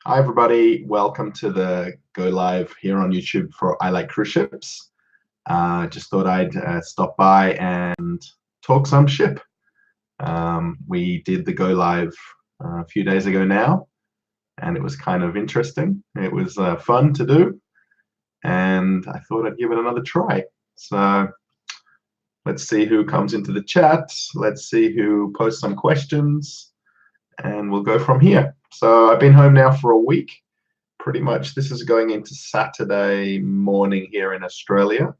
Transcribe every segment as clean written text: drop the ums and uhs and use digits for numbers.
Hi everybody, welcome to the go live here on YouTube for I Like Cruise Ships. Just thought I'd stop by and talk some ship. We did the go live a few days ago now, and it was kind of interesting. It was fun to do, and I thought I'd give it another try. So let's see who comes into the chat. Let's see who posts some questions, and we'll go from here. So I've been home now for a week. Pretty much this is going into Saturday morning here in Australia.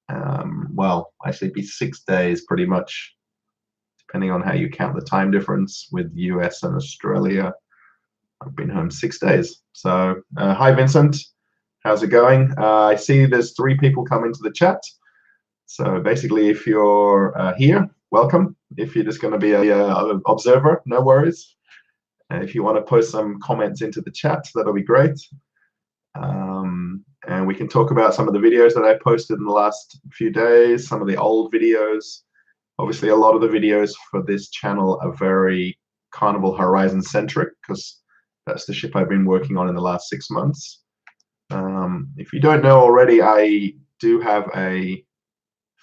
Well, actually it'd be 6 days pretty much, depending on how you count the time difference with US and Australia. I've been home 6 days. So hi Vincent, how's it going? I see there's 3 people coming to the chat. So basically if you're here, welcome. If you're just going to be an observer, no worries. If you want to post some comments into the chat, that'll be great. And we can talk about some of the videos that I posted in the last few days, some of the old videos. Obviously, a lot of the videos for this channel are very Carnival Horizon centric because that's the ship I've been working on in the last 6 months. If you don't know already, I do have a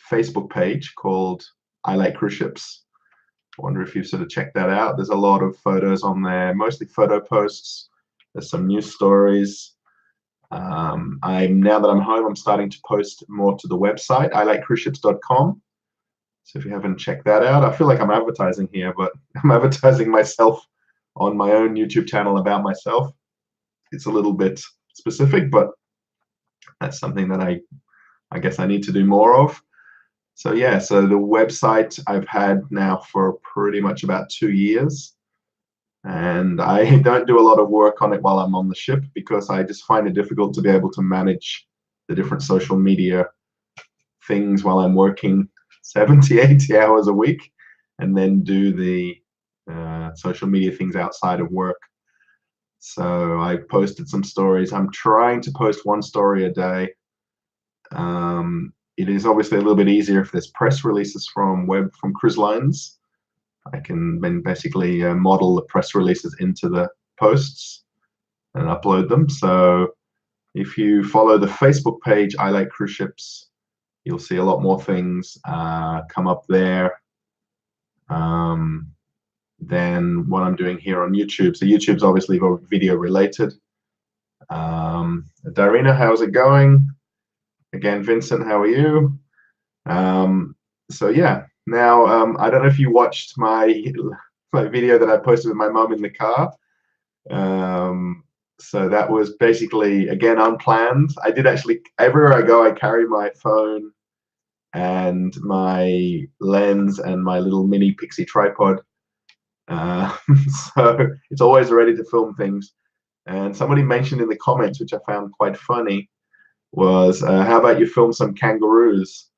Facebook page called I Like Cruise Ships. I wonder if you've sort of checked that out. There's a lot of photos on there, mostly photo posts. There's some news stories. Now that I'm home, I'm starting to post more to the website, ilikecruiseships.com. So if you haven't checked that out, I feel like I'm advertising here, but I'm advertising myself on my own YouTube channel about myself. It's a little bit specific, but that's something that I guess I need to do more of. So yeah, so the website I've had now for pretty much about 2 years, and I don't do a lot of work on it while I'm on the ship because I just find it difficult to be able to manage the different social media things while I'm working 70, 80 hours a week and then do the social media things outside of work. So I posted some stories. I'm trying to post 1 story a day. It is obviously a little bit easier if there's press releases from cruise lines. I can then basically model the press releases into the posts and upload them. So if you follow the Facebook page, I Like Cruise Ships, you'll see a lot more things come up there than what I'm doing here on YouTube. So YouTube's obviously video related. Darina, how's it going? Again, Vincent, how are you? So yeah, now I don't know if you watched my video that I posted with my mom in the car. So that was basically, again, unplanned. I did actually, everywhere I go, I carry my phone and my lens and my little mini Pixie tripod. So it's always ready to film things. And somebody mentioned in the comments, which I found quite funny, was how about you film some kangaroos?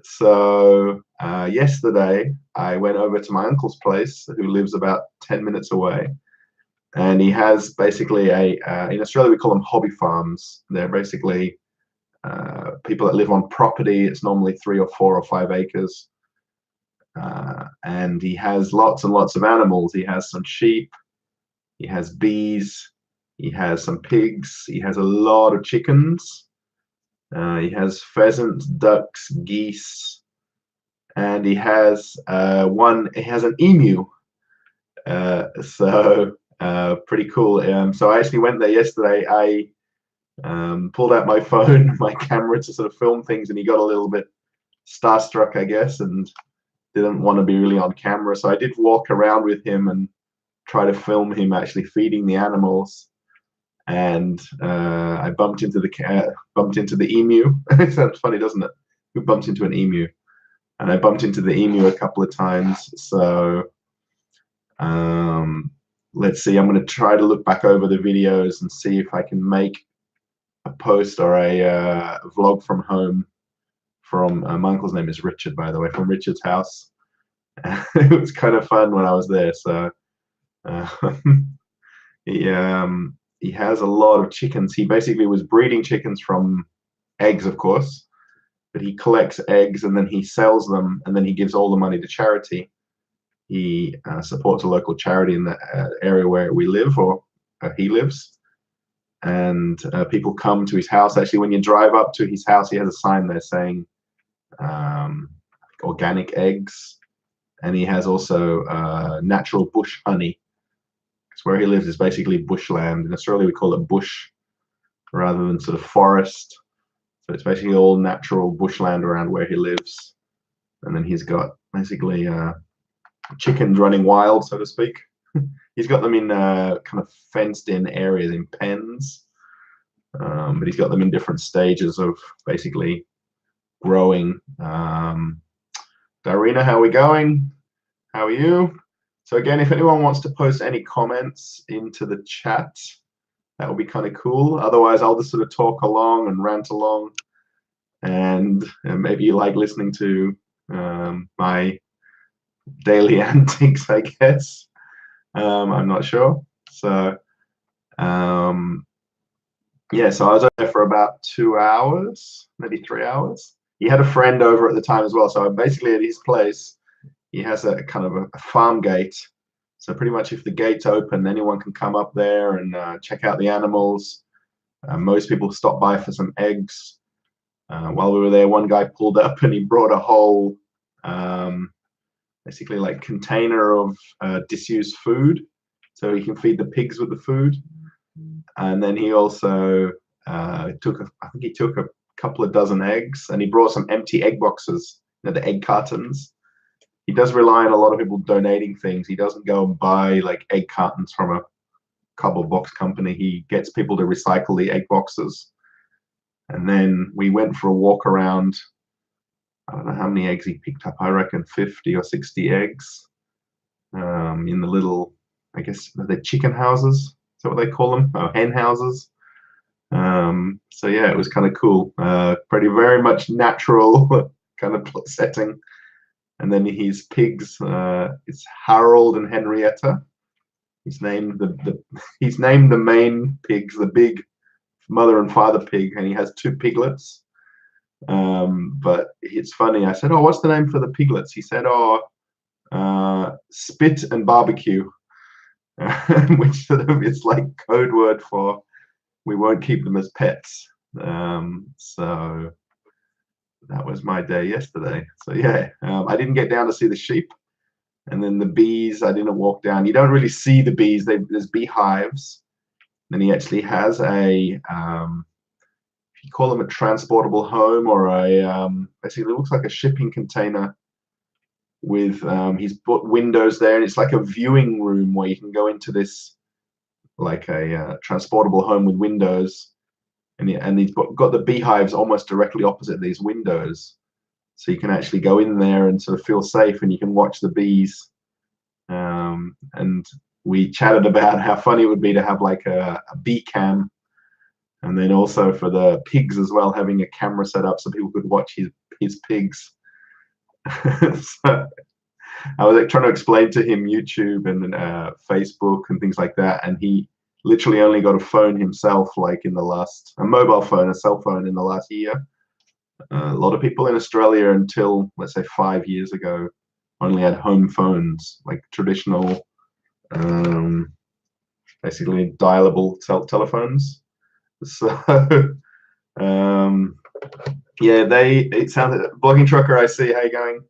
So yesterday I went over to my uncle's place, who lives about 10 minutes away, and he has basically in Australia we call them hobby farms. They're basically people that live on property. It's normally 3 or 4 or 5 acres, and he has lots and lots of animals. He has some sheep, he has bees, he has some pigs, he has a lot of chickens. He has pheasants, ducks, geese, and he has an emu. So pretty cool. So I actually went there yesterday. I pulled out my phone, my camera to sort of film things, and he got a little bit starstruck, I guess, and didn't want to be really on camera. So I did walk around with him and try to film him actually feeding the animals. And I bumped into the emu. It sounds funny, doesn't it? Who bumped into an emu? And I bumped into the emu a couple of times. So let's see. I'm going to try to look back over the videos and see if I can make a post or a vlog from home. From my uncle's name is Richard, by the way, from Richard's house. It was kind of fun when I was there. So he has a lot of chickens. He basically was breeding chickens from eggs, of course, but he collects eggs and then he sells them and then he gives all the money to charity. He supports a local charity in the area where we live, or he lives, and people come to his house. Actually, when you drive up to his house, he has a sign there saying organic eggs, and he has also natural bush honey. Because where he lives is basically bushland. In Australia, we call it bush rather than sort of forest. So it's basically all natural bushland around where he lives. And then he's got basically chickens running wild, so to speak. He's got them in kind of fenced-in areas, in pens, but he's got them in different stages of basically growing. Darina, how are we going? How are you? So again, if anyone wants to post any comments into the chat, that would be kind of cool. Otherwise, I'll just sort of talk along and rant along, and maybe you like listening to my daily antics, I guess. I'm not sure. So yeah, so I was over there for about 2 hours, maybe 3 hours. He had a friend over at the time as well. So basically at his place, he has a kind of a farm gate. So pretty much if the gate's open, anyone can come up there and check out the animals. Most people stop by for some eggs. While we were there, one guy pulled up and he brought a whole basically like container of disused food, so he can feed the pigs with the food. And then he also I think he took a couple of dozen eggs, and he brought some empty egg boxes, the egg cartons. He does rely on a lot of people donating things. He doesn't go and buy like egg cartons from a cardboard box company. He gets people to recycle the egg boxes. And then we went for a walk around. I don't know how many eggs he picked up. I reckon 50 or 60 eggs in the little, I guess, the chicken houses. Is that what they call them? Oh, hen houses. So yeah, it was kind of cool. Very much natural kind of setting. And then his pigs, it's Harold and Henrietta. He's named the main pigs, the big mother and father pig, and he has 2 piglets. But it's funny. I said, "Oh, what's the name for the piglets?" He said, "Oh, Spit and Barbecue," which sort of is like code word for we won't keep them as pets. So that was my day yesterday. So yeah, I didn't get down to see the sheep, and then the bees. I didn't walk down. You don't really see the bees. There's beehives. Then he actually has a you call them a transportable home, or a basically it looks like a shipping container with he's put windows there, and it's like a viewing room where you can go into this like a transportable home with windows, and he's got the beehives almost directly opposite these windows, so you can actually go in there and sort of feel safe, and you can watch the bees. And we chatted about how funny it would be to have like a bee cam. And then also for the pigs as well, having a camera set up so people could watch his pigs. So I was like trying to explain to him YouTube and Facebook and things like that, and he literally only got a phone himself, like a mobile phone, a cell phone in the last year. A lot of people in Australia until let's say 5 years ago only had home phones, like traditional, basically dialable telephones. So yeah, it sounds like blogging trucker. I see. How you going?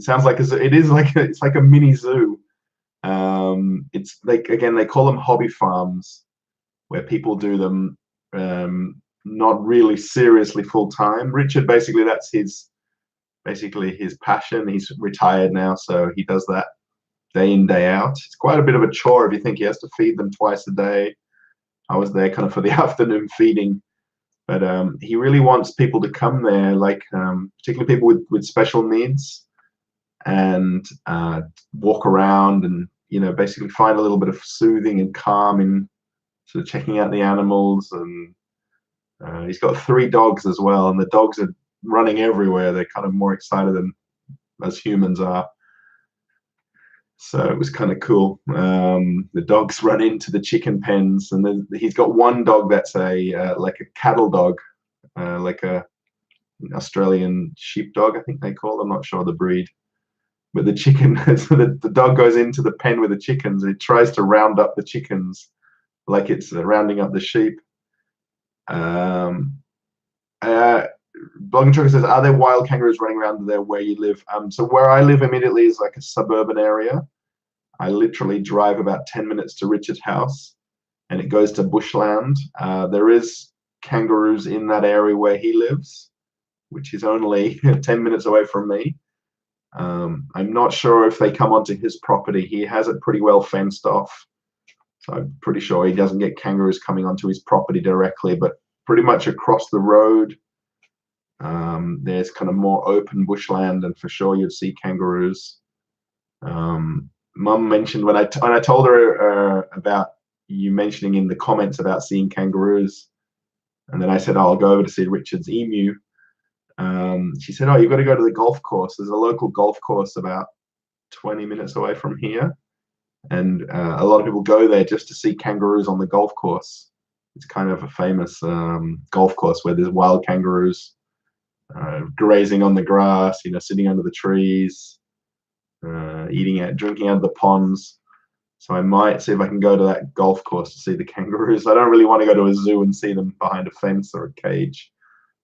Sounds like it's like a mini zoo. It's like, again, they call them hobby farms, where people do them not really seriously full time. Richard, basically that's his passion. He's retired now, so he does that day in, day out. It's quite a bit of a chore if you think he has to feed them twice a day. I was there kind of for the afternoon feeding, but he really wants people to come there, like particularly people with special needs, and walk around and basically find a little bit of soothing and calm in sort of checking out the animals. And he's got 3 dogs as well, and the dogs are running everywhere. They're kind of more excited than us humans are. So it was kind of cool. The dogs run into the chicken pens, and then he's got one dog that's like a cattle dog, like an Australian sheepdog, I think they call them. I'm not sure the breed. But the chicken, so the dog goes into the pen with the chickens and it tries to round up the chickens like it's rounding up the sheep. Um, Blogging Trucker says, are there wild kangaroos running around there where you live? So where I live immediately is like a suburban area. I literally drive about 10 minutes to Richard's house and it goes to bushland. There is kangaroos in that area where he lives, which is only 10 minutes away from me. I'm not sure if they come onto his property. He has it pretty well fenced off. So I'm pretty sure he doesn't get kangaroos coming onto his property directly, but pretty much across the road, there's kind of more open bushland, and for sure you'd see kangaroos. Mum mentioned when I told her about you mentioning in the comments about seeing kangaroos, and then I said, oh, I'll go over to see Richard's emu. She said, oh, you've got to go to the golf course. There's a local golf course about 20 minutes away from here. And a lot of people go there just to see kangaroos on the golf course. It's kind of a famous golf course where there's wild kangaroos grazing on the grass, sitting under the trees, drinking out of the ponds. So I might see if I can go to that golf course to see the kangaroos. I don't really want to go to a zoo and see them behind a fence or a cage.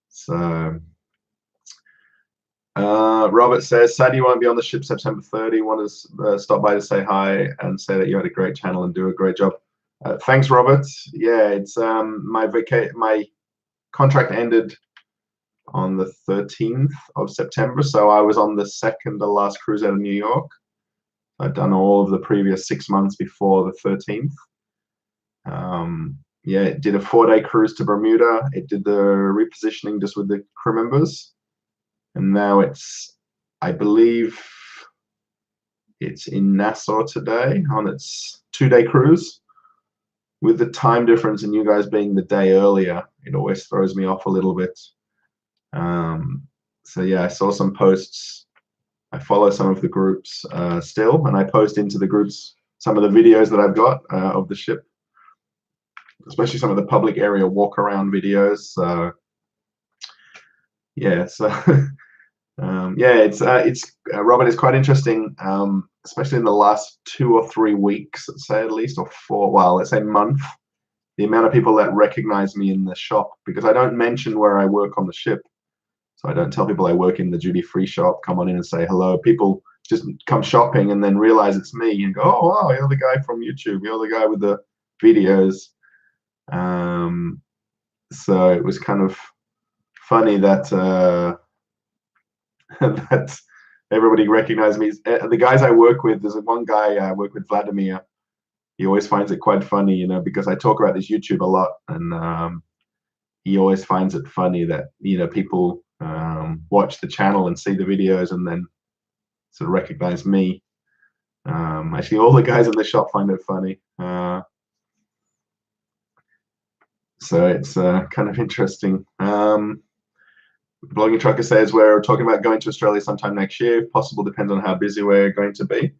So Robert says, sadly you won't be on the ship September 30. Want to stop by to say hi and say that you had a great channel and do a great job. Thanks, Robert. Yeah, it's my contract ended on the 13th of September, so I was on the second to last cruise out of New York. I'd done all of the previous 6 months before the 13th. Yeah, it did a 4-day cruise to Bermuda. It did the repositioning just with the crew members. And now I believe it's in Nassau today on its 2-day cruise. With the time difference and you guys being the day earlier, it always throws me off a little bit. So yeah, I saw some posts. I follow some of the groups still, and I post into the groups some of the videos that I've got of the ship, especially some of the public area walk around videos. So yeah, so yeah, it's Robert, it's quite interesting, especially in the last 2 or 3 weeks, let's say, at least, or 4, well, let's say month, the amount of people that recognize me in the shop, because I don't mention where I work on the ship. So I don't tell people I work in the duty-free shop, come on in and say hello. People just come shopping and then realize it's me and go, oh, wow, you're the guy from YouTube. You're the guy with the videos. So it was kind of funny that that everybody recognized me. The guys I work with, there's one guy I work with, Vladimir. He always finds it quite funny, because I talk about this YouTube a lot, and he always finds it funny that people watch the channel and see the videos and then sort of recognize me. Actually, all the guys in the shop find it funny. So it's kind of interesting. Blogging Trucker says we're talking about going to Australia sometime next year. If possible, depends on how busy we're going to be.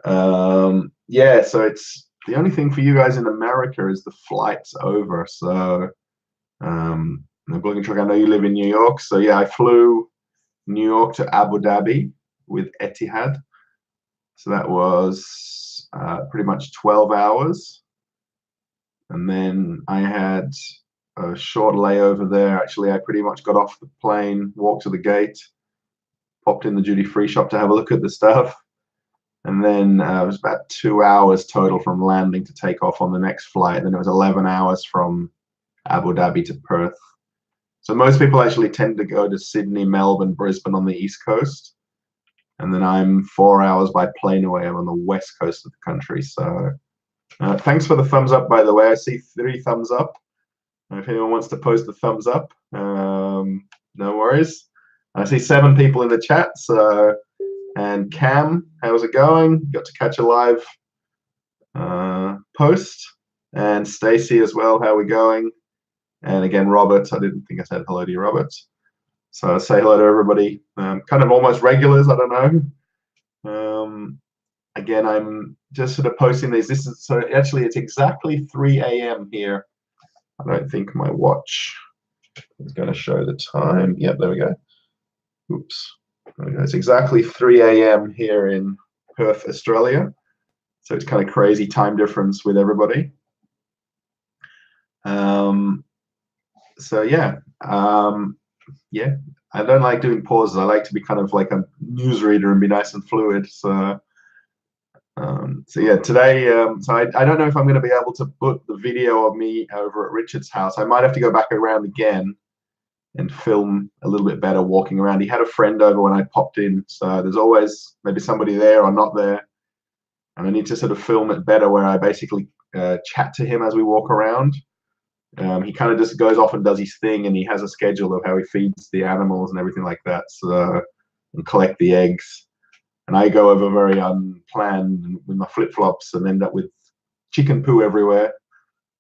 Yeah, so it's the only thing for you guys in America is the flight's over. So Blogging Trucker, I know you live in New York. So yeah, I flew New York to Abu Dhabi with Etihad. So that was pretty much 12 hours. And then I had a short layover there. Actually, I pretty much got off the plane, walked to the gate, popped in the duty-free shop to have a look at the stuff. And then it was about 2 hours total from landing to take off on the next flight. And then it was 11 hours from Abu Dhabi to Perth. So most people actually tend to go to Sydney, Melbourne, Brisbane on the East Coast. And then I'm 4 hours by plane away. I'm on the west coast of the country. So thanks for the thumbs up, by the way. I see 3 thumbs up. If anyone wants to post the thumbs up, no worries. I see 7 people in the chat. So, and Cam, how's it going? Got to catch a live post. And Stacy as well, how are we going? And again, Robert, I didn't think I said hello to you, Robert. So say hello to everybody. Kind of almost regulars, I don't know. Again, I'm just sort of posting these. So actually it's exactly 3 a.m. here. I don't think my watch is going to show the time. Yep, there we go. Oops. It's exactly 3 a.m. here in Perth, Australia. So it's kind of crazy time difference with everybody. So yeah, yeah. I don't like doing pauses. I like to be kind of like a newsreader and be nice and fluid. So yeah, today, so I don't know if I'm going to be able to put the video of me over at Richard's house. I might have to go back around again and film a little bit better walking around. He had a friend over when I popped in, so there's always maybe somebody there or not there. And I need to sort of film it better where I basically chat to him as we walk around. He kind of just goes off and does his thing, and he has a schedule of how he feeds the animals and everything like that, so, and collect the eggs. And I go over very unplanned with my flip-flops and end up with chicken poo everywhere,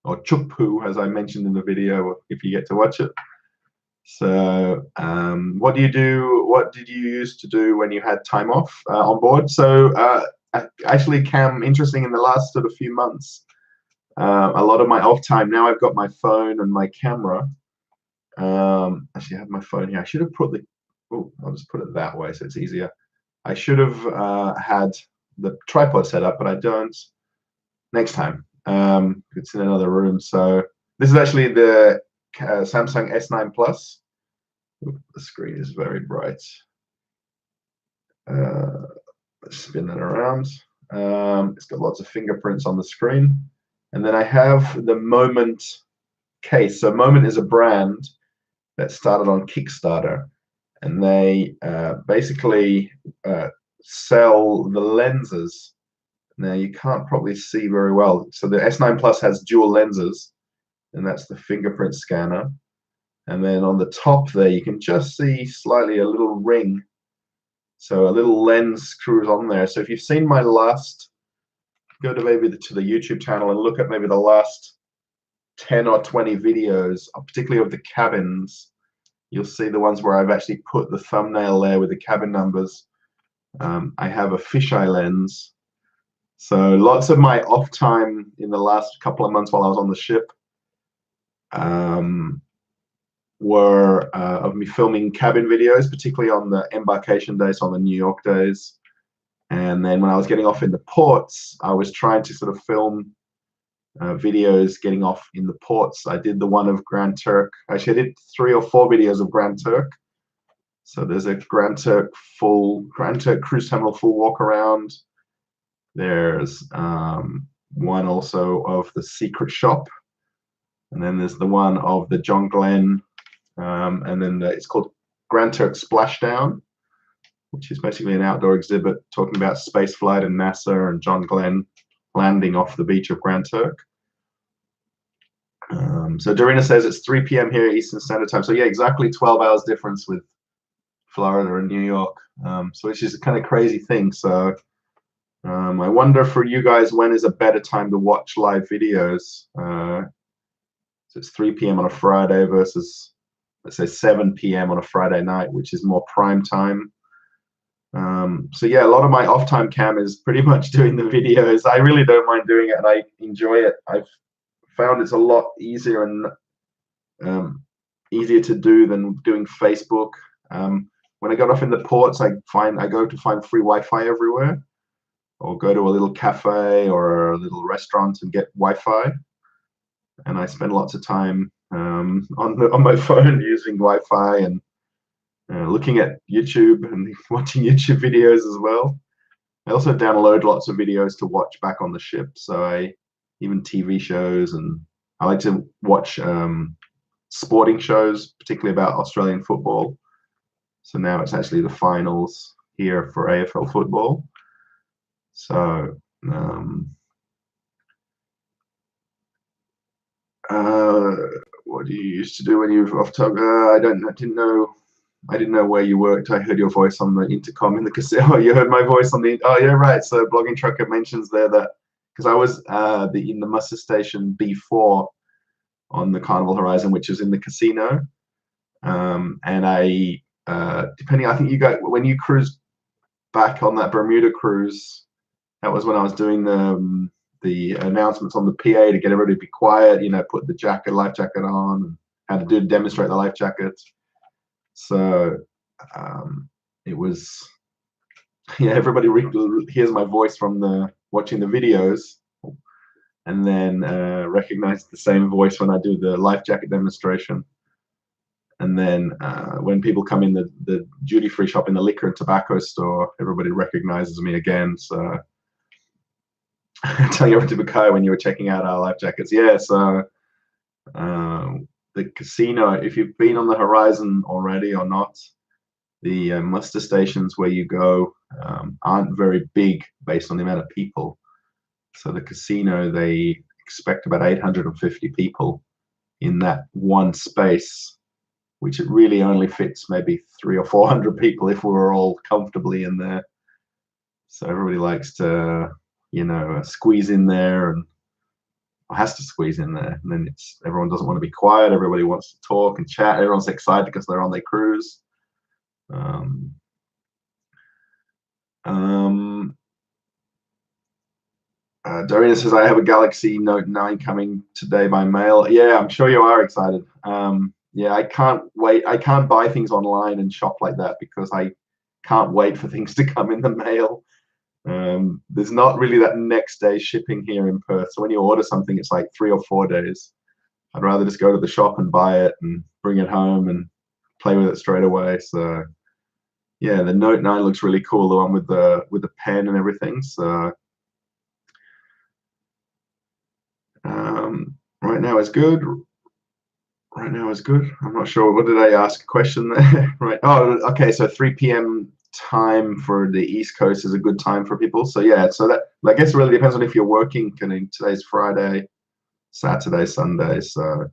or chook poo, as I mentioned in the video, if you get to watch it. So what do you do? What did you used to do when you had time off on board? So actually, Cam, interesting, in the last sort of few months, a lot of my off time, now I've got my phone and my camera. Actually, I have my phone here. I should have put the, oh, I'll just put it that way so it's easier. I should have had the tripod set up, but I don't. Next time. It's in another room. So this is actually the Samsung S9 Plus. Ooh, the screen is very bright. Let's spin that around. It's got lots of fingerprints on the screen. And then I have the Moment case. So Moment is a brand that started on Kickstarter, and they basically sell the lenses. Now you can't probably see very well. So the S9 Plus has dual lenses, and that's the fingerprint scanner. And then on the top there, you can just see slightly a little ring. So a little lens screws on there. So if you've seen my last, go to maybe to the YouTube channel and look at maybe the last 10 or 20 videos, particularly of the cabins, you'll see the ones where I've actually put the thumbnail there with the cabin numbers. I have a fisheye lens. So lots of my off time in the last couple of months while I was on the ship were of me filming cabin videos, particularly on the embarkation days, on the New York days. And then when I was getting off in the ports, I was trying to sort of film videos getting off in the ports. I did the one of Grand Turk. Actually, I did 3 or 4 videos of Grand Turk. So there's a Grand Turk cruise terminal full walk around. There's one also of the secret shop, and then there's the one of the John Glenn, and then it's called Grand Turk Splashdown, which is basically an outdoor exhibit talking about spaceflight and NASA and John Glenn landing off the beach of Grand Turk. So Dorina says it's 3 p.m. here Eastern Standard Time. So yeah, exactly 12 hours difference with Florida and New York. So it's just a kind of crazy thing. So I wonder for you guys, when is a better time to watch live videos? So it's 3 p.m. on a Friday versus, let's say, 7 p.m. on a Friday night, which is more prime time. So yeah, a lot of my off time, Cam, is pretty much doing the videos. I really don't mind doing it, and I enjoy it. I've found it's a lot easier and easier to do than doing Facebook. When I got off in the ports, I go to find free Wi-Fi everywhere, or go to a little cafe or a little restaurant and get Wi-Fi. And I spend lots of time on my phone using Wi-Fi and looking at YouTube and watching YouTube videos as well. I also download lots of videos to watch back on the ship. So even TV shows, and I like to watch sporting shows, particularly about Australian football. So now it's actually the finals here for AFL football. So what do you used to do when you were off top? I didn't know where you worked. I heard your voice on the intercom in the casino. Oh, you heard my voice on the. Oh yeah, right. So Blogging Trucker mentions there that because I was in the muster station B4 on the Carnival Horizon, which is in the casino, and I depending, I think you got when you cruised back on that Bermuda cruise. That was when I was doing the announcements on the PA to get everybody to be quiet. You know, put the life jacket on, and how to demonstrate the life jackets. So it was, yeah, everybody hears my voice from the watching the videos, and then recognize the same voice when I do the life jacket demonstration. And then when people come in the duty-free shop in the liquor and tobacco store, everybody recognizes me again. So telling everyone to Bukai when you were checking out our life jackets. Yeah, so the casino, if you've been on the horizon already or not, the muster stations where you go aren't very big based on the amount of people. So the casino, they expect about 850 people in that one space, which it really only fits maybe 300 or 400 people if we were all comfortably in there. So everybody likes to, you know, squeeze in there, and has to squeeze in there. And then everyone doesn't want to be quiet. Everybody wants to talk and chat. Everyone's excited because they're on their cruise. Dorina says, I have a Galaxy Note 9 coming today by mail. Yeah, I'm sure you are excited. Yeah, I can't wait. I can't buy things online and shop like that because I can't wait for things to come in the mail. There's not really that next day shipping here in Perth. So when you order something, it's like 3 or 4 days. I'd rather just go to the shop and buy it and bring it home and play with it straight away. So yeah, the Note 9 looks really cool, the one with the pen and everything. So right now is good. Right now is good. I'm not sure. What did I ask a question there? Right. Oh, okay. So 3 p.m. time for the East Coast is a good time for people. So yeah. So that, I guess it really depends on if you're working. Today's Friday, Saturday, Sunday. So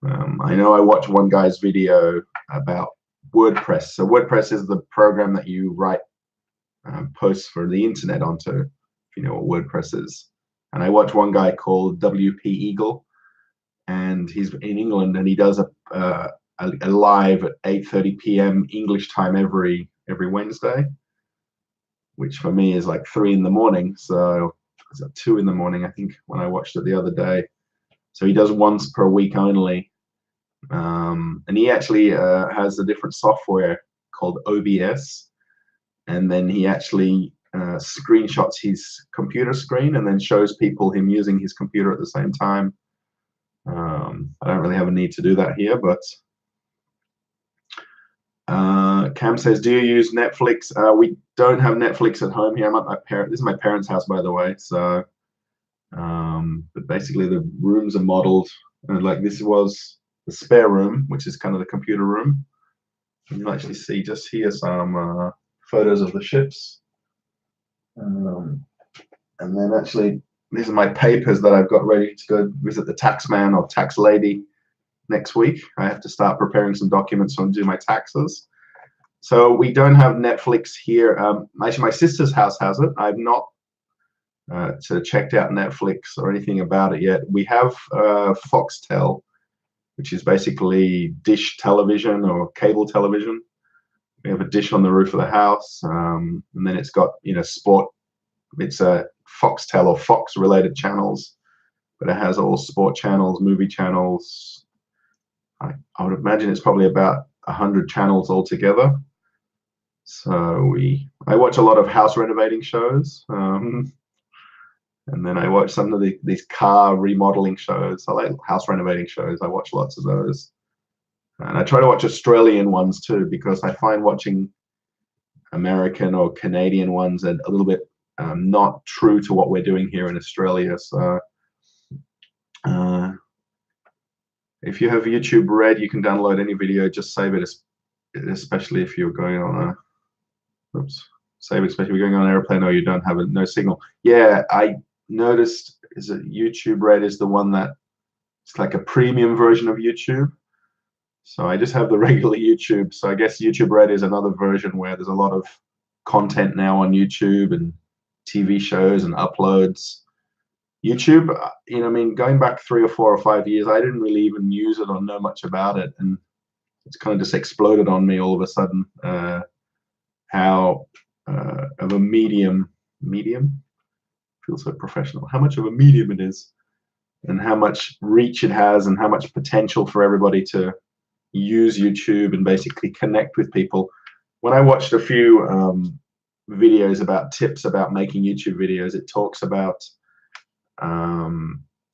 I know I watched one guy's video about WordPress. So WordPress is the program that you write posts for the internet onto, if you know what WordPress is. And I watched one guy called WP Eagle, and he's in England, and he does a live at 8:30 p.m. English time every Wednesday, which for me is like 3 in the morning. So it's at 2 in the morning, I think, when I watched it the other day. So he does once per week only, and he actually has a different software called OBS, and then he actually screenshots his computer screen and then shows people him using his computer at the same time. I don't really have a need to do that here, but Cam says, do you use Netflix? We don't have Netflix at home here. I'm at my this is my parents' house, by the way. So, but basically the rooms are modeled, like this was the spare room, which is kind of the computer room. And you'll actually see just here some photos of the ships. And then actually, these are my papers that I've got ready to go visit the tax man or tax lady next week. I have to start preparing some documents and do my taxes. So we don't have Netflix here. Actually, my sister's house has it. I've not checked out Netflix or anything about it yet. We have Foxtel, which is basically dish television or cable television. We have a dish on the roof of the house, and then it's got, you know, sport. It's a Foxtel or Fox related channels, but it has all sport channels, movie channels. I would imagine it's probably about 100 channels altogether. So I watch a lot of house renovating shows, and then I watch some of these car remodeling shows. I like house renovating shows. I watch lots of those, and I try to watch Australian ones too, because I find watching American or Canadian ones a little bit not true to what we're doing here in Australia. So if you have YouTube Red, you can download any video, just save it, especially if you're going on a, save it, especially if you're going on an airplane or you don't have no signal. Yeah, I noticed is that YouTube Red is the one that it's like a premium version of YouTube. So I just have the regular YouTube. So I guess YouTube Red is another version where there's a lot of content now on YouTube and TV shows and uploads. YouTube, you know, I mean, going back 3 or 4 or 5 years, I didn't really even use it or know much about it, and it's kind of just exploded on me all of a sudden. How of a medium feels so professional. How much of a medium it is, and how much reach it has, and how much potential for everybody to use YouTube and basically connect with people. when I watched a few videos about tips about making YouTube videos, it talks about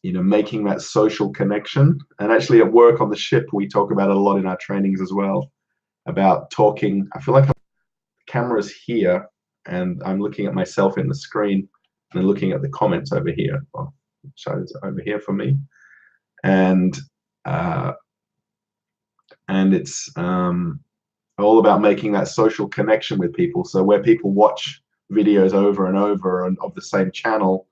making that social connection. And actually at work on the ship, we talk about it a lot in our trainings as well, about talking. I feel like the camera's here and I'm looking at myself in the screen and looking at the comments over here. Well, shows over here for me. And it's all about making that social connection with people. So where people watch videos over and over and of the same channel,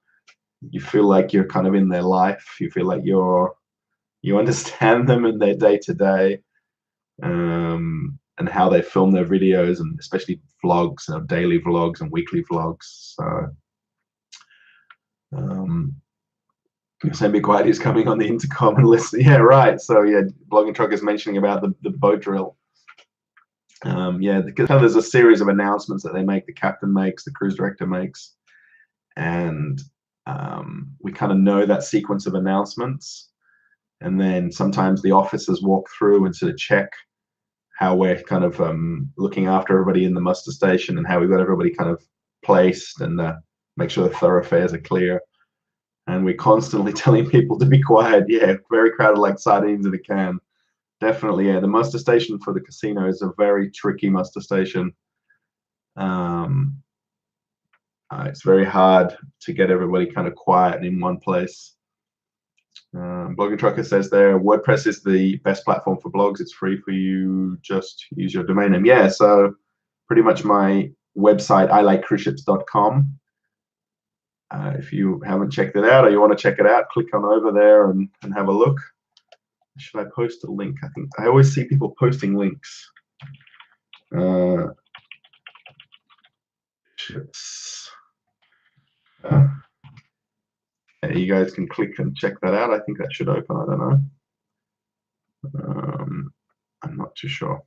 you feel like you're kind of in their life. You feel like you understand them and their day to day, and how they film their videos, and especially vlogs, daily vlogs and weekly vlogs. So, Sam Be Quiet is coming on the intercom and listening. Yeah, right. So yeah, Blogging Truck is mentioning about the boat drill. Yeah, because there's a series of announcements that they make, the captain makes, the cruise director makes, and we kind of know that sequence of announcements. And then sometimes the officers walk through and sort of check how we're kind of looking after everybody in the muster station and how we've got everybody kind of placed, and make sure the thoroughfares are clear. And we're constantly telling people to be quiet. Yeah, very crowded like sardines in a can. Definitely, yeah. The muster station for the casino is a very tricky muster station. It's very hard to get everybody kind of quiet and in one place. Blogging Trucker says there, WordPress is the best platform for blogs. It's free for you. Just use your domain name. Yeah, so pretty much my website, ilikecruiseships.com. If you haven't checked it out or you want to check it out, click on over there and have a look. Should I post a link? I think I always see people posting links. Ships. You guys can click and check that out. I think that should open. I don't know. I'm not too sure.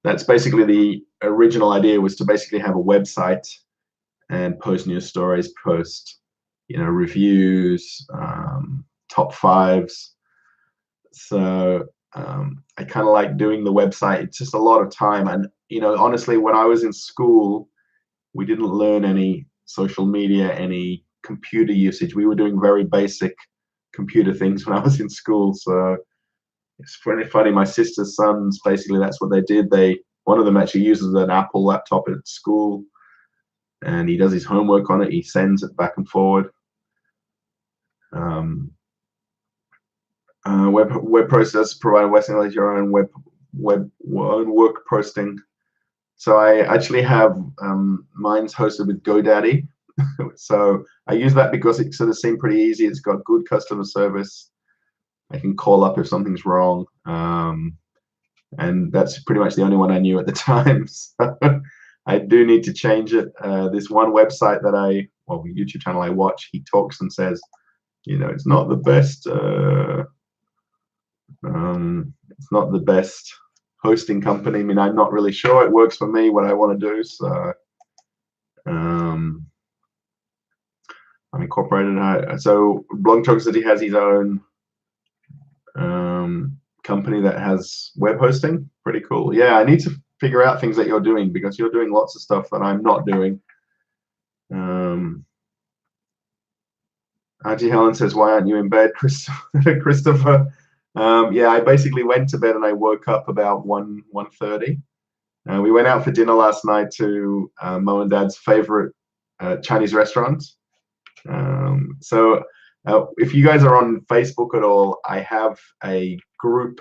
That's basically the original idea, was to basically have a website and post news stories, post reviews, top fives. So I kind of like doing the website. It's just a lot of time, and honestly, when I was in school, we didn't learn any social media, any computer usage. We were doing very basic computer things when I was in school. So it's pretty funny. My sister's sons, basically, that's what they did. One of them actually uses an Apple laptop at school, and he does his homework on it. He sends it back and forward. Web process provider Western your own own work posting. So I actually have mine's hosted with GoDaddy. So I use that because it sort of seemed pretty easy. It's got good customer service. I can call up if something's wrong. And that's pretty much the only one I knew at the time. So I do need to change it. This one website that YouTube channel I watch, he talks and says, it's not the best. It's not the best hosting company. I mean, I'm not really sure it works for me, what I want to do. So I'm incorporated. So Blog Talk said he has his own company that has web hosting. Pretty cool. Yeah, I need to figure out things that you're doing, because you're doing lots of stuff that I'm not doing. Auntie Helen says, why aren't you in bed, Christopher? Yeah, I basically went to bed and I woke up about 1:30. We went out for dinner last night to Mo and Dad's favorite Chinese restaurant. So if you guys are on Facebook at all, I have a group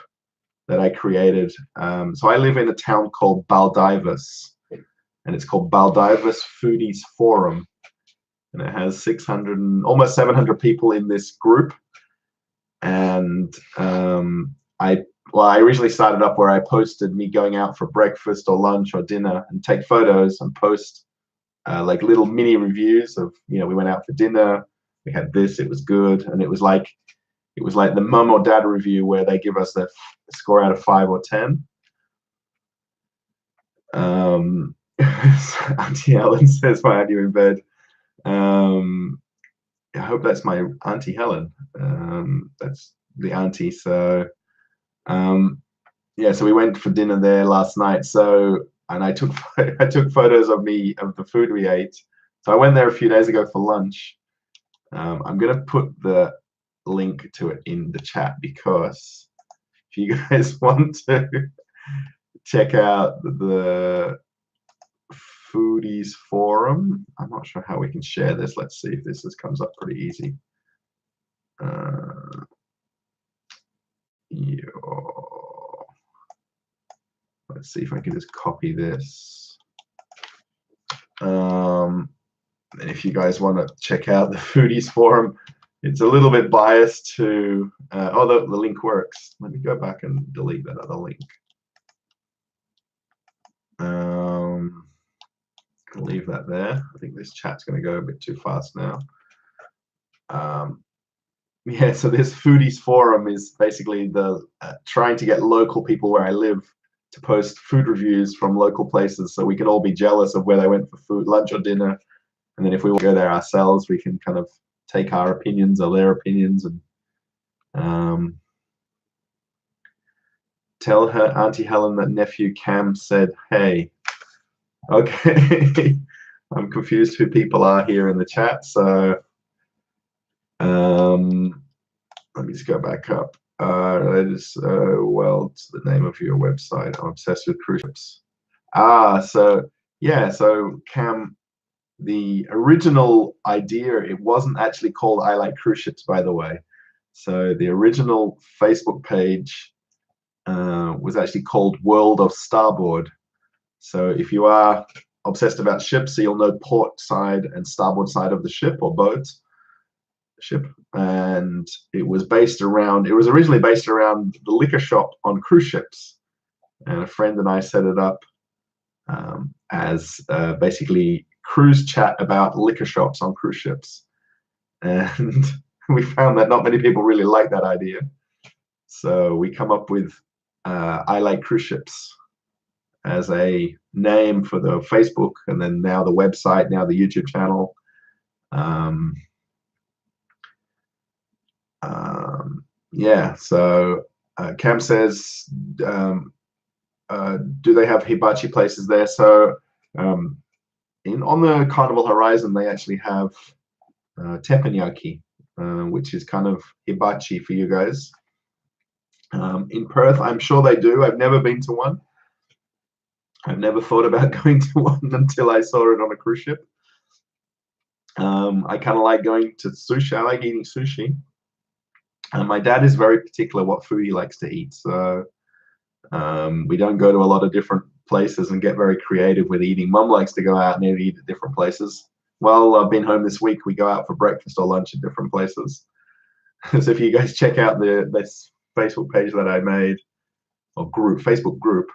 that I created. So I live in a town called Baldivis, and it's called Baldivis Foodies Forum. And it has 600, almost 700 people in this group. And I originally started up where I posted me going out for breakfast or lunch or dinner and take photos and post like little mini reviews of, we went out for dinner, we had this, it was good. And it was like the mum or dad review where they give us a score out of 5 or 10. Auntie Ellen says, why aren't you in bed? I hope that's my Auntie Helen. That's the auntie. So yeah, so we went for dinner there last night. So, and I took I took photos of the food we ate. So I went there a few days ago for lunch. I'm gonna put the link to it in the chat because if you guys want to check out the foodies forum, I'm not sure how we can share this. Let's see if this comes up pretty easy. Let's see if I can just copy this. And if you guys want to check out the foodies forum, it's a little bit biased to, oh, the link works. Let me go back and delete that other link. Leave that there. I think this chat's going to go a bit too fast now. Yeah, so this foodies forum is basically the trying to get local people where I live to post food reviews from local places so we can all be jealous of where they went for food, lunch or dinner. And then if we want to go there ourselves, we can kind of take our opinions or their opinions and tell her Auntie Helen that nephew Cam said, hey. Okay. I'm confused who people are here in the chat. So let me just go back up. That is, well, it's the name of your website. I'm obsessed with cruise ships. So yeah, so Cam, the original idea, it wasn't actually called I Like Cruise Ships, by the way. So the original Facebook page was actually called World of Starboard. So if you are obsessed about ships, so you'll know port side and starboard side of the ship or boat ship. And it was originally based around the liquor shop on cruise ships. And a friend and I set it up as basically cruise chat about liquor shops on cruise ships. And we found that not many people really like that idea. So we come up with I Like Cruise Ships as a name for the Facebook, and then now the website, now the YouTube channel. Yeah, so Cam says, do they have hibachi places there? So on the Carnival Horizon, they actually have Teppanyaki, which is kind of hibachi for you guys. In Perth, I'm sure they do. I've never been to one. I've never thought about going to one until I saw it on a cruise ship. I kind of like going to sushi. I like eating sushi. My dad is very particular what food he likes to eat. So we don't go to a lot of different places and get very creative with eating. Mum likes to go out and eat at different places. Well, I've been home this week. We go out for breakfast or lunch at different places. So if you guys check out this Facebook page that I made, or Facebook group,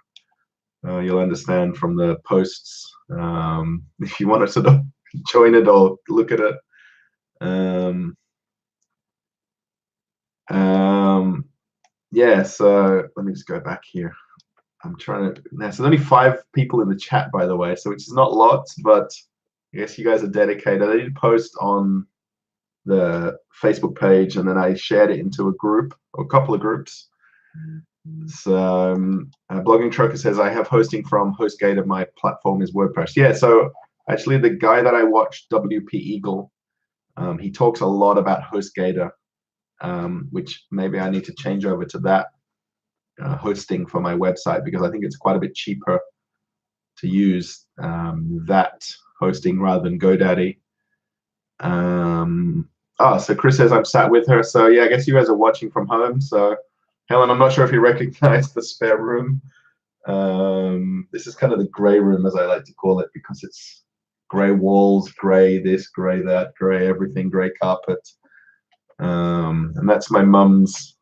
you'll understand from the posts. If you want to sort of join it or look at it. Yeah, so let me just go back here. I'm trying to. There's only 5 people in the chat, by the way, so which is not lots, but I guess you guys are dedicated. I did post on the Facebook page, and then I shared it into a group or a couple of groups. So Blogging Trucker says, I have hosting from HostGator. My platform is WordPress. Yeah, so actually the guy that I watched, WP Eagle, he talks a lot about HostGator, which maybe I need to change over to that hosting for my website, because I think it's quite a bit cheaper to use that hosting rather than GoDaddy. So Chris says I'm sat with her. So yeah, I guess you guys are watching from home. So Helen, I'm not sure if you recognize the spare room. This is kind of the gray room, as I like to call it, because it's gray walls, gray this, gray that, gray everything, gray carpet. And that's my mum's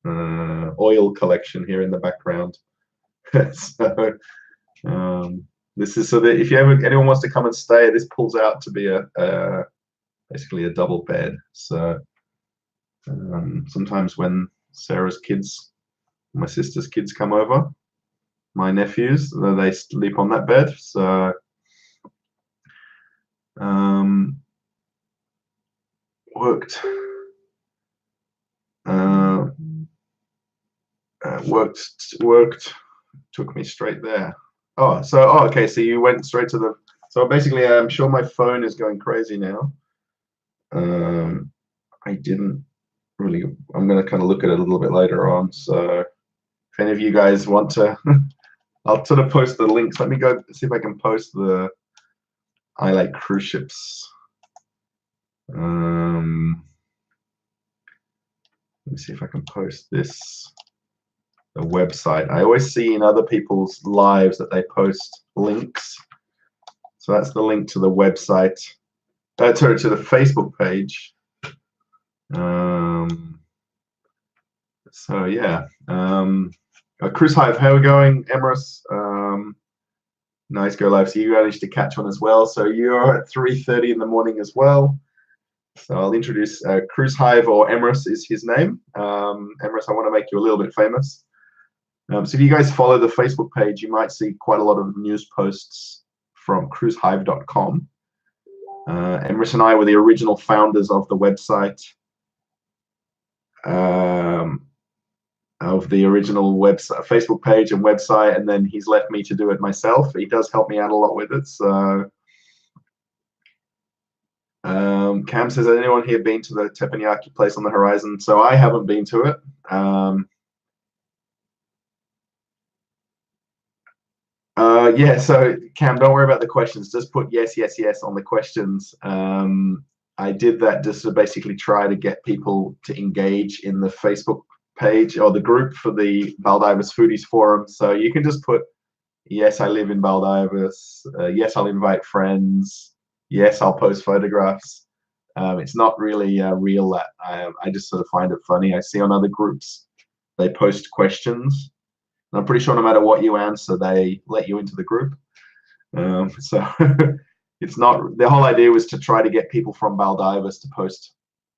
oil collection here in the background. So this is so that if anyone wants to come and stay, this pulls out to be basically a double bed. So sometimes when Sarah's kids, my sister's kids come over, my nephews, they sleep on that bed. So worked. worked. Took me straight there. Oh, okay. So you went straight to the. So basically, I'm sure my phone is going crazy now. I didn't really. I'm going to kind of look at it a little bit later on. So if any of you guys want to, I'll sort of post the links. Let me go see if I can post the I Like Cruise Ships. Let me see if I can post this. The website. I always see in other people's lives that they post links. So that's the link to the website. To the Facebook page. So yeah. Cruise Hive, how are we going, Emrys? Nice, go live. So you managed to catch one as well. So you're at 3:30 in the morning as well. So I'll introduce Cruise Hive, or Emrys is his name. Emrys, I want to make you a little bit famous. So if you guys follow the Facebook page, you might see quite a lot of news posts from cruisehive.com. Emrys and I were the original founders of the website, of the original website, Facebook page and website, and then he's left me to do it myself. He does help me out a lot with it. So Cam says, has anyone here been to the Teppanyaki place on the horizon? So I haven't been to it. Yeah, so Cam, don't worry about the questions. Just put yes, yes, yes on the questions. I did that just to basically try to get people to engage in the Facebook page or the group for the Baldivis Foodies Forum. So you can just put, yes, I live in Baldivis. Yes, I'll invite friends. Yes, I'll post photographs. It's not really real. That I just sort of find it funny. I see on other groups, they post questions. And I'm pretty sure no matter what you answer, they let you into the group. So it's not, the whole idea was to try to get people from Baldivis to post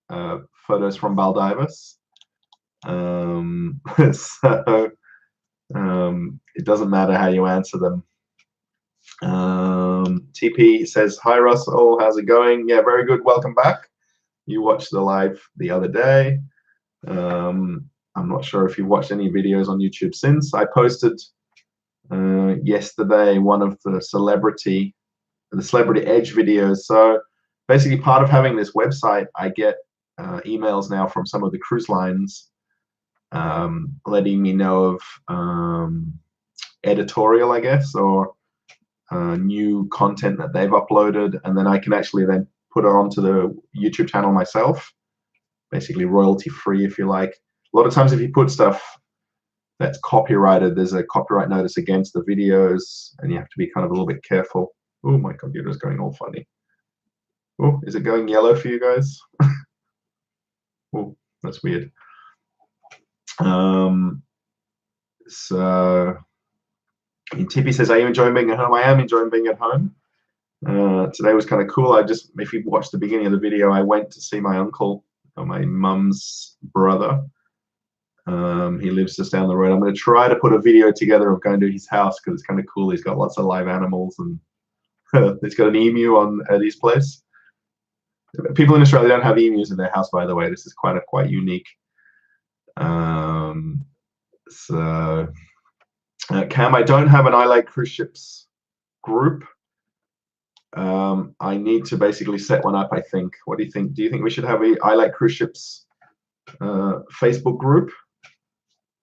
photos from Baldivis. So it doesn't matter how you answer them. TP says, hi Russell, how's it going? Yeah, very good, welcome back. You watched the live the other day. I'm not sure if you watched any videos on YouTube since. I posted yesterday one of the Celebrity Edge videos. So basically part of having this website, I get emails now from some of the cruise lines letting me know of editorial, I guess, or new content that they've uploaded, and then I can actually then put it onto the YouTube channel myself, basically royalty free, if you like. A lot of times if you put stuff that's copyrighted, there's a copyright notice against the videos, and you have to be kind of a little bit careful. Oh, my computer's going all funny. Oh, is it going yellow for you guys? Oh, that's weird. So Tippy says, are you enjoying being at home? I am enjoying being at home. Today was kind of cool. If you watched the beginning of the video, I went to see my uncle, my mum's brother. He lives just down the road. I'm going to try to put a video together of going to his house because it's kind of cool. He's got lots of live animals, and he's got an emu at his place. People in Australia don't have emus in their house, by the way. This is quite unique. So Cam, I don't have an I Like Cruise Ships group. I need to basically set one up, I think. What do you think? Do you think we should have a I Like Cruise Ships Facebook group?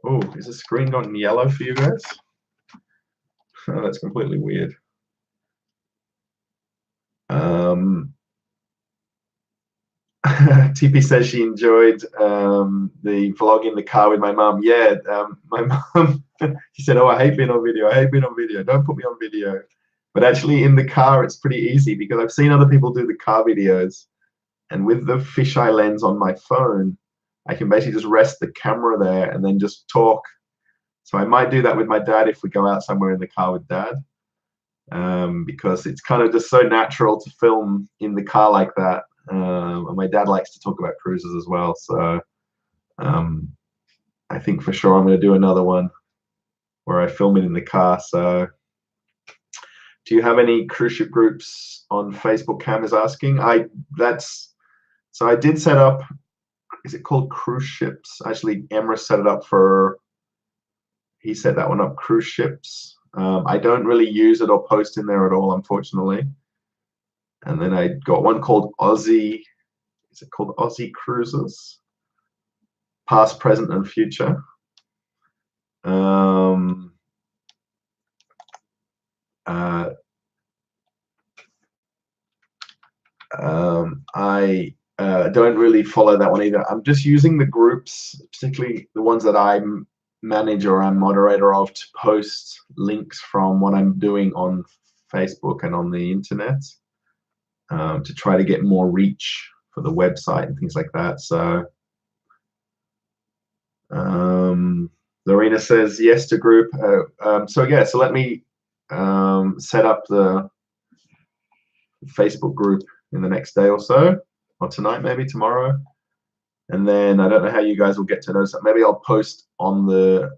Oh, is the screen gone yellow for you guys? Oh, that's completely weird. TP says she enjoyed the vlog in the car with my mum. Yeah, my mum, she said, oh, I hate being on video. I hate being on video. Don't put me on video. But actually in the car, it's pretty easy because I've seen other people do the car videos. And with the fisheye lens on my phone, I can basically just rest the camera there and then just talk. So I might do that with my dad if we go out somewhere in the car with dad. Because it's kind of just so natural to film in the car like that. And my dad likes to talk about cruises as well. So I think for sure I'm going to do another one where I film it in the car. So do you have any cruise ship groups on Facebook? Cam is asking. So I did set up, is it called Cruise Ships? Actually, Emrys set it up for he set that one up, cruise ships. I don't really use it or post in there at all, unfortunately. And then I got one called Aussie. Is it called Aussie Cruises? Past, present, and future. I don't really follow that one either. I'm just using the groups, particularly the ones that I manage or I'm moderator of, to post links from what I'm doing on Facebook and on the internet, to try to get more reach for the website and things like that. So Lorena says yes to group. So yeah, so let me set up the Facebook group in the next day or so, or tonight, maybe tomorrow. And then I don't know how you guys will get to notice that. Maybe I'll post on the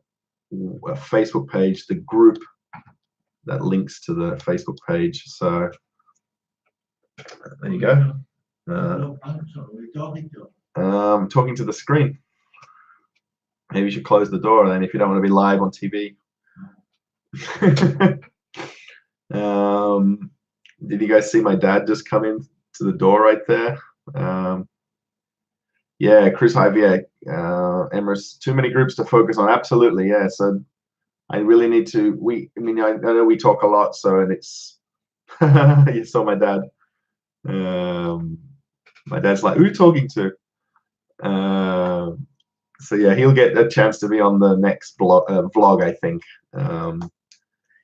Facebook page the group that links to the Facebook page. So there you go. Talking to the screen. Maybe you should close the door then if you don't want to be live on TV. Did you guys see my dad just come in to the door right there? Yeah, Chris Hive, yeah. Emrys, too many groups to focus on. Absolutely, yeah. So I really need to. I mean, I know we talk a lot, so and it's. You saw my dad. My dad's like, who are you talking to? So yeah, he'll get a chance to be on the next vlog, I think.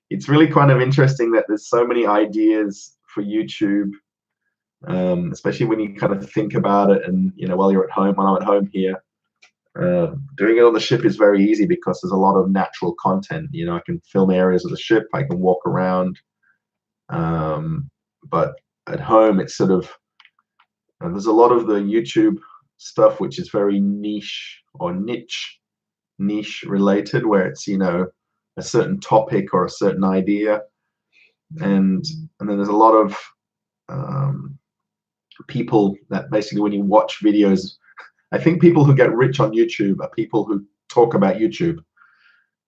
It's really kind of interesting that there's so many ideas for YouTube, especially when you kind of think about it. And you know, while you're at home, when I'm at home here, doing it on the ship is very easy because there's a lot of natural content. You know, I can film areas of the ship, I can walk around, but at home it's sort of there's a lot of the YouTube stuff which is very niche or niche related, where it's, you know, a certain topic or a certain idea, and then there's a lot of people that basically, when you watch videos, I think people who get rich on YouTube are people who talk about YouTube,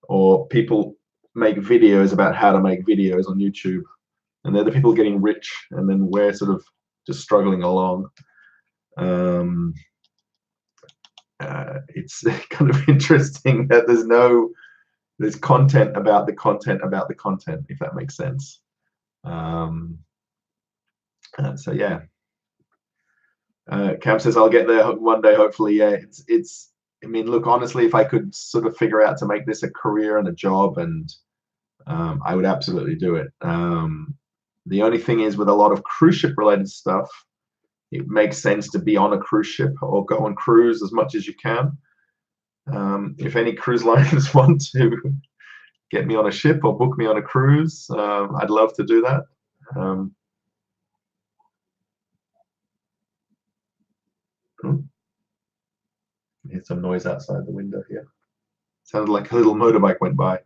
or people make videos about how to make videos on YouTube, and they're the people getting rich, and then we're sort of just struggling along. It's kind of interesting that there's content about the content about the content, if that makes sense. So yeah, Cam says I'll get there one day, hopefully. Yeah, it's I mean, look, honestly, if I could sort of figure out to make this a career and a job, and I would absolutely do it. The only thing is, with a lot of cruise ship related stuff, it makes sense to be on a cruise ship or go on cruise as much as you can. If any cruise liners want to get me on a ship or book me on a cruise, I'd love to do that. There's some noise outside the window here. Sounded like a little motorbike went by.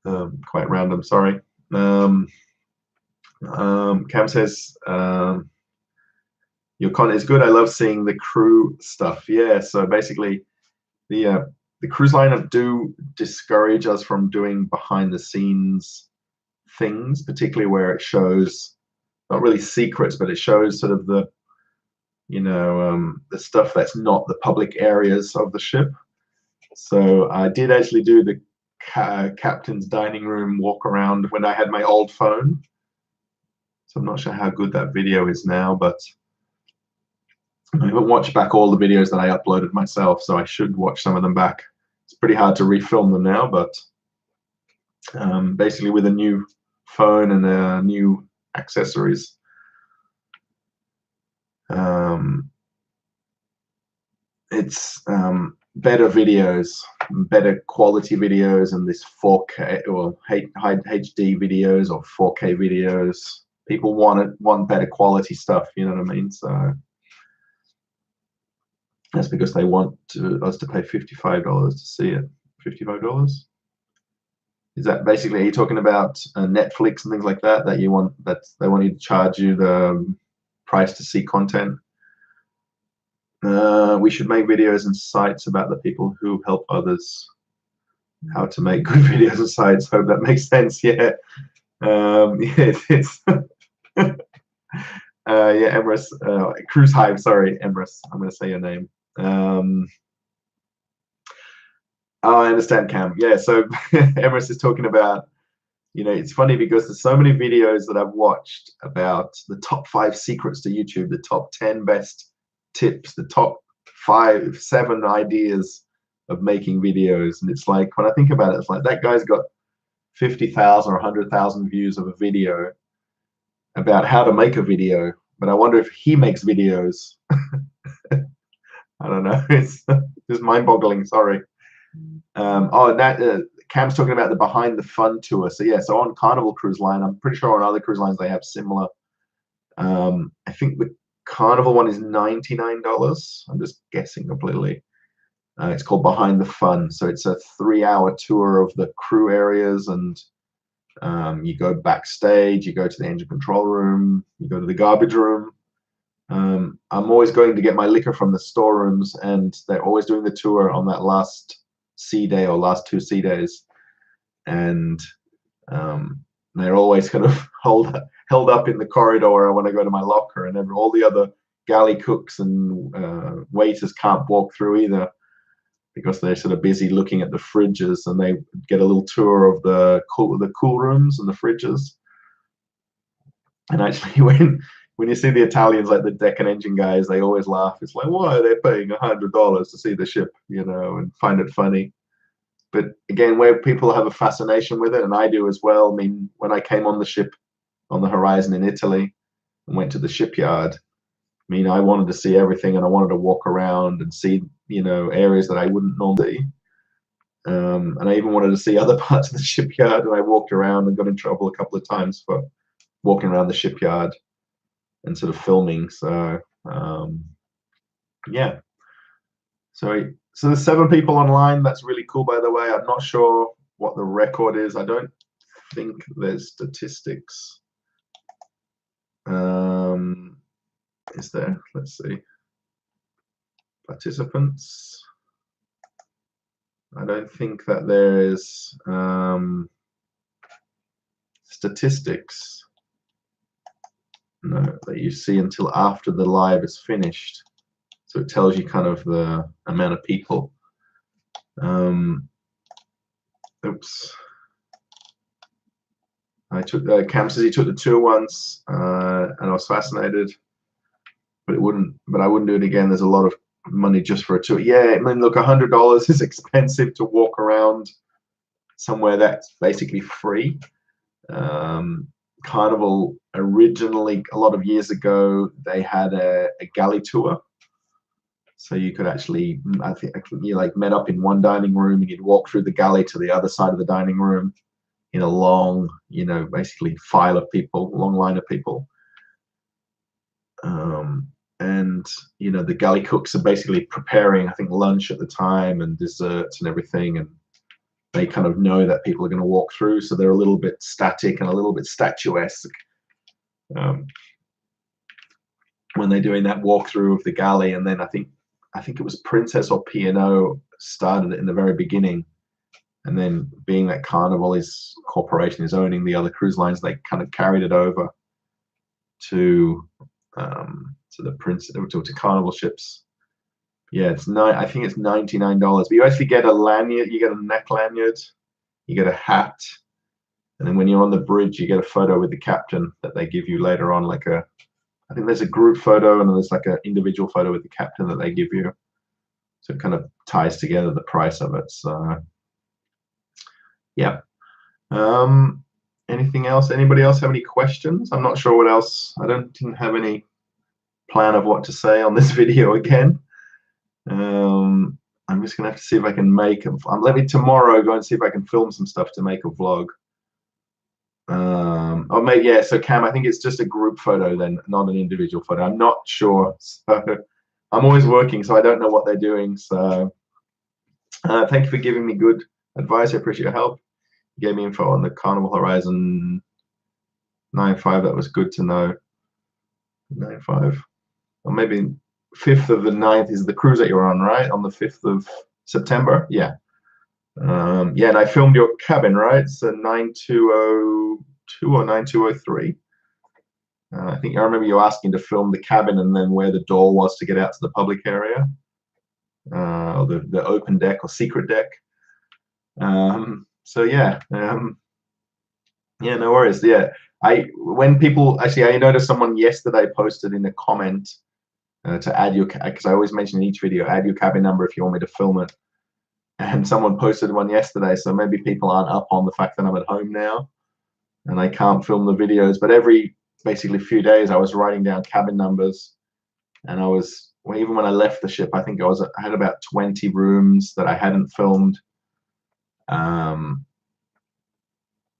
Quite random, sorry. Cam says, your content is good. I love seeing the crew stuff. Yeah, so basically the cruise liner do discourage us from doing behind the scenes things, particularly where it shows not really secrets, but it shows sort of the, you know, the stuff that's not the public areas of the ship. So I did actually do the captain's dining room walk around when I had my old phone. So I'm not sure how good that video is now, but I haven't watched back all the videos that I uploaded myself, so I should watch some of them back. It's pretty hard to refilm them now, but basically with a new phone and new accessories, it's better videos, better quality videos, and this 4K or HD videos or 4K videos. People want better quality stuff, you know what I mean? So that's because they want us to pay $55 to see it. $55? Is that basically, are you talking about Netflix and things like that, that you want, that they want you to charge you the price to see content? We should make videos and sites about the people who help others. how to make good videos and sites. Hope that makes sense. Yeah. Yeah, it's yeah, Emrys, Cruise Hive, sorry, Emrys, I'm going to say your name. Oh, I understand, Cam. Yeah, so Emrys is talking about, you know, it's funny because there's so many videos that I've watched about the top 5 secrets to YouTube, the top 10 best tips, the top 5, 7 ideas of making videos. And it's like, when I think about it, it's like that guy's got 50,000 or 100,000 views of a video about how to make a video. But I wonder if he makes videos. I don't know. It's just mind-boggling. Sorry. Oh, that Cam's talking about the Behind the Fun tour. So yeah, so on Carnival Cruise Line, I'm pretty sure on other cruise lines they have similar. I think the Carnival one is $99. I'm just guessing completely. It's called Behind the Fun. So it's a 3-hour tour of the crew areas, and you go backstage, you go to the engine control room, you go to the garbage room. I'm always going to get my liquor from the storerooms, and they're always doing the tour on that last sea day or last 2 sea days, and they're always kind of held up in the corridor when I go to my locker, and all the other galley cooks and waiters can't walk through either because they're sort of busy looking at the fridges, and they get a little tour of the cool rooms and the fridges. And actually, when you see the Italians, like the deck and engine guys, they always laugh. It's like, why are they paying $100 to see the ship, you know, and find it funny. But again, where people have a fascination with it, and I do as well. I mean, when I came on the ship on the Horizon in Italy and went to the shipyard, I mean, I wanted to see everything, and I wanted to walk around and see, you know, areas that I wouldn't normally. And I even wanted to see other parts of the shipyard, and I walked around and got in trouble a couple of times for walking around the shipyard and sort of filming. So yeah, so there's 7 people online. That's really cool, by the way. I'm not sure what the record is. I don't think there's statistics. Is there? Let's see. Participants. I don't think that there is statistics. No, that you see until after the live is finished. So it tells you kind of the amount of people. Oops. I took Cam says he took the tour once, and I was fascinated, but I wouldn't do it again. There's a lot of money just for a tour. Yeah, I mean, look, $100 is expensive to walk around somewhere that's basically free. Carnival originally, a lot of years ago, they had a galley tour. So you could actually, I think you like met up in one dining room, and you'd walk through the galley to the other side of the dining room in a long, you know, basically file of people, long line of people. And, you know, the galley cooks are basically preparing, I think, lunch at the time and desserts and everything. And they kind of know that people are going to walk through. So they're a little bit static and a little bit statuesque when they're doing that walkthrough of the galley. And then I think it was Princess or P&O started it in the very beginning. And then being that Carnival corporation is owning the other cruise lines, they kind of carried it over to the Carnival ships. Yeah, I think it's $99. But you actually get a lanyard, you get a neck lanyard, you get a hat, and then when you're on the bridge, you get a photo with the captain that they give you later on. I think there's a group photo, and there's like an individual photo with the captain that they give you. So it kind of ties together the price of it. So yeah. Anything else? Anybody else have any questions? I'm not sure what else. I don't have any plan of what to say on this video again. I'm just gonna have to see if I can let me tomorrow go and see if I can film some stuff to make a vlog. Or maybe, yeah, so Cam, I think it's just a group photo then, not an individual photo. I'm not sure. So I'm always working, so I don't know what they're doing. So thank you for giving me good advice. I appreciate your help. You gave me info on the Carnival Horizon 9.5. That was good to know. 9.5. Or maybe 5th of the 9th is the cruise that you're on, right? On the 5th of September? Yeah. Yeah, and I filmed your cabin, right? It's a 9202 or 9203. I think I remember you asking to film the cabin and then where the door was to get out to the public area, or the open deck or secret deck. So yeah, yeah, no worries. Yeah, when people actually, I noticed someone yesterday posted in a comment to add your, because I always mention in each video, add your cabin number if you want me to film it. And someone posted one yesterday, so maybe people aren't up on the fact that I'm at home now and I can't film the videos. But every basically few days, I was writing down cabin numbers, and I was, well, even when I left the ship, I think I had about 20 rooms that I hadn't filmed. And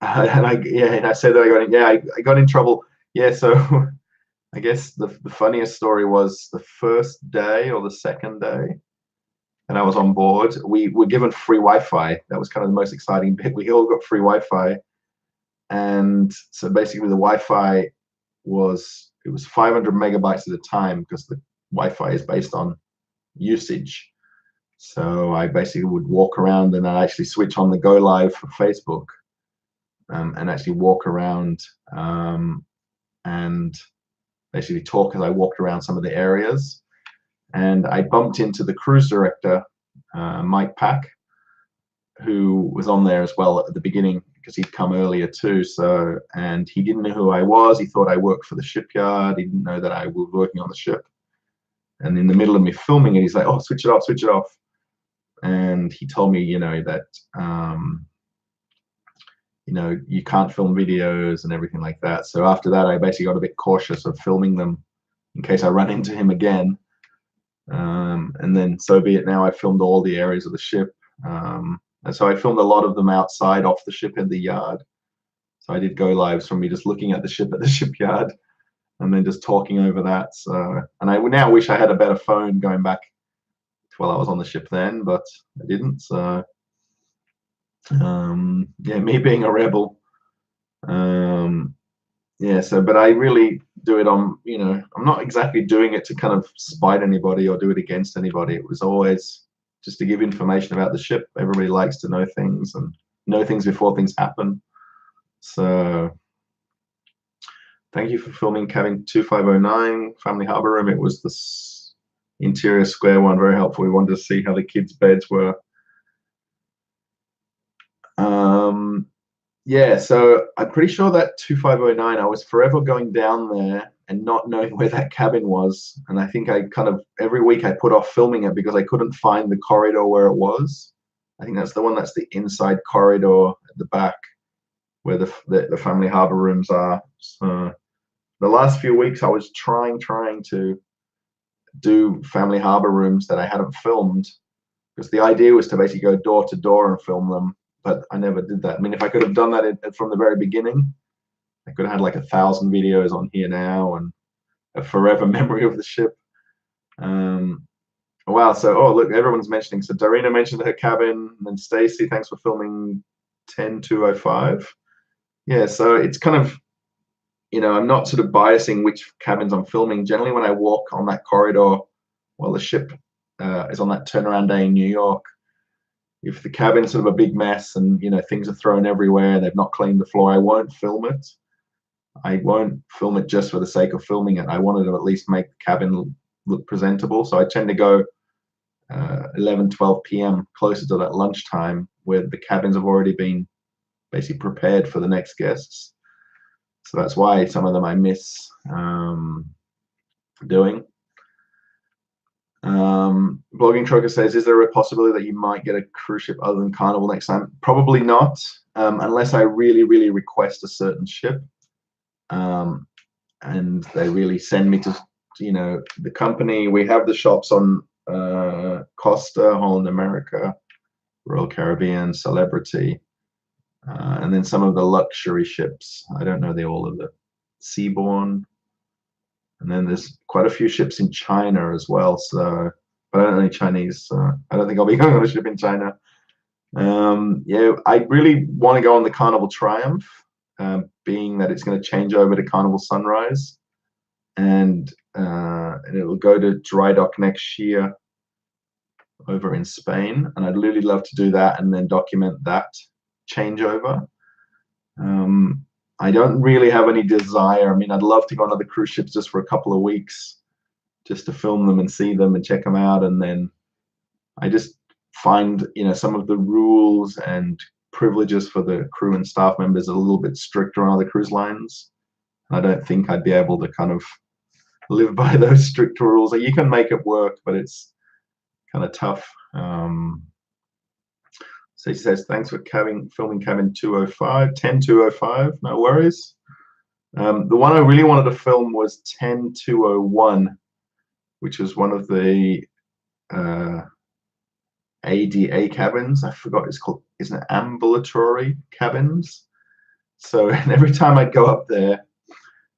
I said that I got in trouble. Yeah, so I guess the funniest story was the first day or the second day, and I was on board. We were given free Wi-Fi. That was kind of the most exciting bit. We all got free Wi-Fi, and so basically the Wi-Fi was 500 megabytes at a time because the Wi-Fi is based on usage. So I basically would walk around and I'd actually switch on the Go Live for Facebook, and actually walk around and basically talk as I walked around some of the areas. And I bumped into the cruise director, Mike Pack, who was on there as well at the beginning because he'd come earlier too. So, and he didn't know who I was. He thought I worked for the shipyard. He didn't know that I was working on the ship. And in the middle of me filming it, he's like, "Oh, switch it off, switch it off." And he told me, that, you can't film videos and everything like that. So after that, I basically got a bit cautious of filming them in case I run into him again. And then so be it. Now I filmed all the areas of the ship. And so I filmed a lot of them outside off the ship in the yard. So I did go lives from me just looking at the ship at the shipyard and then just talking over that. So, and I now wish I had a better phone going back to while I was on the ship then, but I didn't. So, yeah, me being a rebel. Yeah, so, but I really do it on, I'm not exactly doing it to kind of spite anybody or do it against anybody. It was always just to give information about the ship. Everybody likes to know things and know things before things happen. So thank you for filming cabin 2509, family harbor room. It was the interior square one, very helpful. We wanted to see how the kids' beds were. Yeah, so I'm pretty sure that 2509, I was forever going down there and not knowing where that cabin was. And I think I kind of, every week I put off filming it because I couldn't find the corridor where it was. I think that's the one that's the inside corridor at the back where the family harbor rooms are. So the last few weeks I was trying to do family harbor rooms that I hadn't filmed because the idea was to basically go door to door and film them. But I never did that. I mean, if I could have done that from the very beginning, I could have had like 1,000 videos on here now and a forever memory of the ship. Wow. So, oh, look, everyone's mentioning. So Darina mentioned her cabin, and then Stacy, thanks for filming 10205. Yeah. So it's kind of, I'm not sort of biasing which cabins I'm filming. Generally, when I walk on that corridor while the ship is on that turnaround day in New York, if the cabin's sort of a big mess and things are thrown everywhere, they've not cleaned the floor, I won't film it. I won't film it just for the sake of filming it. I wanted to at least make the cabin look presentable. So I tend to go 11, 12 p.m. closer to that lunchtime where the cabins have already been basically prepared for the next guests. So that's why some of them I miss doing. Blogging Trucker says, is there a possibility that you might get a cruise ship other than Carnival next time? Probably not, unless I really, really request a certain ship. And they really send me to, the company. We have the shops on Costa, Holland America, Royal Caribbean, Celebrity, and then some of the luxury ships. I don't know all of the Seabourn. And then there's quite a few ships in China as well. So, but I don't know any Chinese. So I don't think I'll be going on a ship in China. Yeah, I really want to go on the Carnival Triumph, being that it's going to change over to Carnival Sunrise, and it will go to dry dock next year. over in Spain, and I'd really love to do that and then document that changeover. I don't really have any desire. I mean, I'd love to go on other cruise ships just for a couple of weeks, just to film them and see them and check them out. And then I just find, some of the rules and privileges for the crew and staff members are a little bit stricter on other cruise lines. I don't think I'd be able to kind of live by those strict rules. You can make it work, but it's kind of tough. So he says, thanks for filming cabin 205, 10205, no worries. The one I really wanted to film was 10201, which was one of the ADA cabins. I forgot it's called, isn't it ambulatory cabins? So and every time I'd go up there,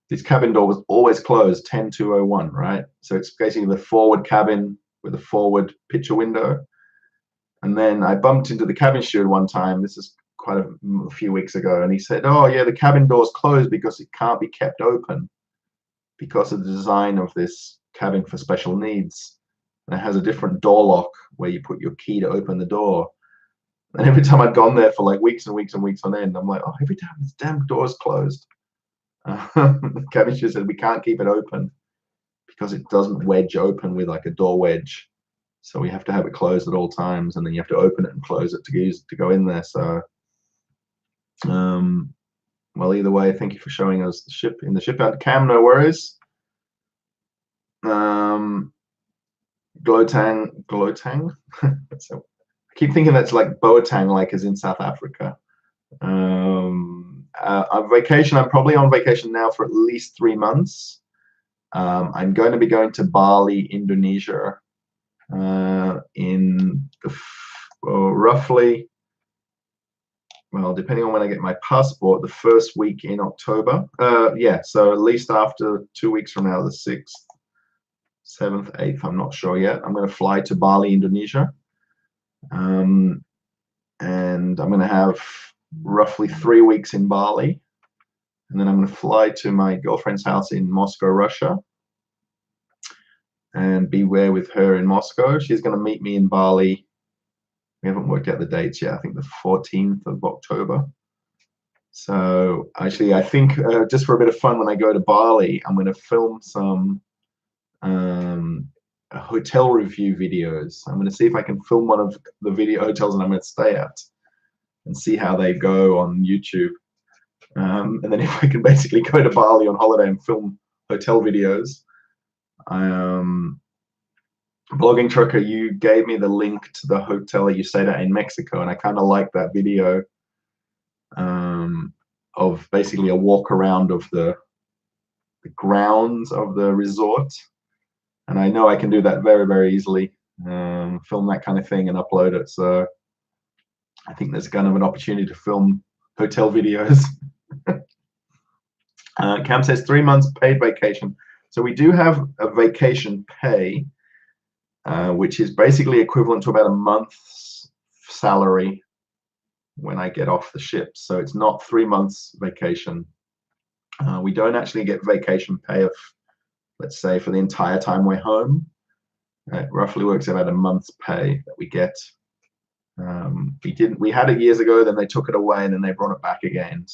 this cabin door was always closed, 10201, right? So it's basically the forward cabin with a forward picture window. And then I bumped into the cabin steward one time. This is quite a few weeks ago. And he said, oh, yeah, the cabin door's closed because it can't be kept open because of the design of this cabin for special needs. And it has a different door lock where you put your key to open the door. And every time I'd gone there for like weeks and weeks and weeks on end, I'm like, oh, every time this damn door's closed. The cabin steward said, we can't keep it open because it doesn't wedge open with like a door wedge. So we have to have it closed at all times, and then you have to open it and close it to go in there. So, well, either way, thank you for showing us the ship in the shipyard. Cam, no worries. Glotang. So I keep thinking that's like Boateng, like as in South Africa. On vacation, I'm probably on vacation now for at least 3 months. I'm going to be going to Bali, Indonesia. In roughly, well, depending on when I get my passport, the first week in October. Yeah, so at least after 2 weeks from now, the 6th, 7th, 8th, I'm not sure yet. I'm going to fly to Bali, Indonesia. And I'm going to have roughly 3 weeks in Bali. And then I'm going to fly to my girlfriend's house in Moscow, Russia, and be with her in Moscow. She's going to meet me in Bali. We haven't worked out the dates yet. I think the 14th of October. So actually, I think just for a bit of fun, when I go to Bali, I'm going to film some hotel review videos. I'm going to see if I can film one of the hotels that I'm going to stay at and see how they go on YouTube. And then if I can basically go to Bali on holiday and film hotel videos. Blogging Trucker, you gave me the link to the hotel that you stayed at in Mexico, and I kind of like that video of basically a walk around of the grounds of the resort. And I know I can do that very, very easily, film that kind of thing and upload it. So I think there's kind of an opportunity to film hotel videos. Cam says 3 months paid vacation. So we do have a vacation pay, which is basically equivalent to about a month's salary when I get off the ship. So it's not 3 months vacation. We don't actually get vacation pay of, let's say, for the entire time we're home. It roughly works out about a month's pay that we get. We had it years ago, then they took it away, and then they brought it back again.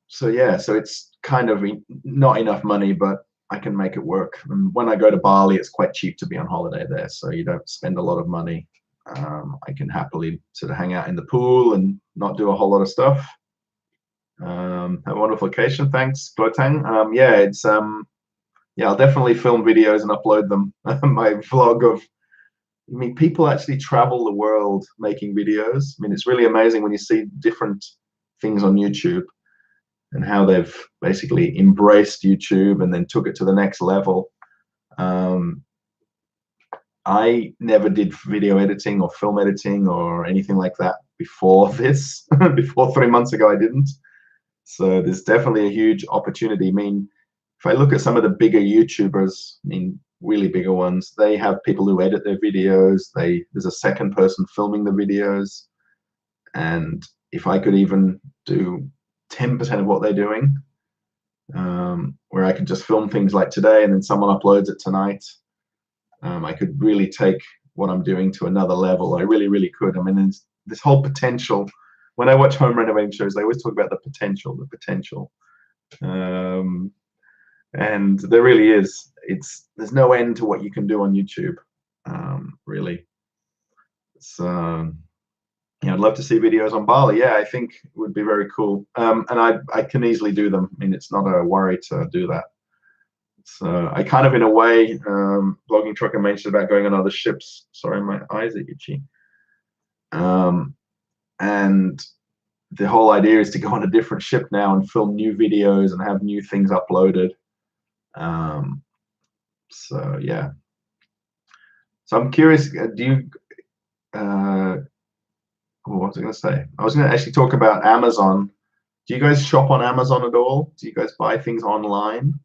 So yeah, so it's kind of not enough money, but I can make it work. And when I go to Bali, it's quite cheap to be on holiday there, so you don't spend a lot of money. I can happily sort of hang out in the pool and not do a whole lot of stuff. Have a wonderful vacation. Thanks, Glotang. Yeah, it's yeah, I'll definitely film videos and upload them. My vlog of, I mean, people actually travel the world making videos. I mean, it's really amazing when you see different things on YouTube and how they've basically embraced YouTube and then took it to the next level. I never did video editing or film editing or anything like that before this. Before 3 months ago, I didn't. So there's definitely a huge opportunity. I mean, if I look at some of the bigger YouTubers, I mean, really bigger ones, they have people who edit their videos. There's a second person filming the videos. And if I could even do 10% of what they're doing, where I could just film things like today and then someone uploads it tonight, I could really take what I'm doing to another level. I really, really could. I mean, there's this whole potential. When I watch home renovating shows, they always talk about the potential, the potential. And there really is. There's no end to what you can do on YouTube, really. Yeah, I'd love to see videos on Bali. Yeah, I think it would be very cool. And I can easily do them. I mean, it's not a worry to do that. So I kind of, in a way, blogging trucker mentioned about going on other ships. Sorry, my eyes are itchy. And the whole idea is to go on a different ship now and film new videos and have new things uploaded. So yeah. So I'm curious. Do you? What was I going to say? I was going to actually talk about Amazon. Do you guys shop on Amazon at all? Do you guys buy things online?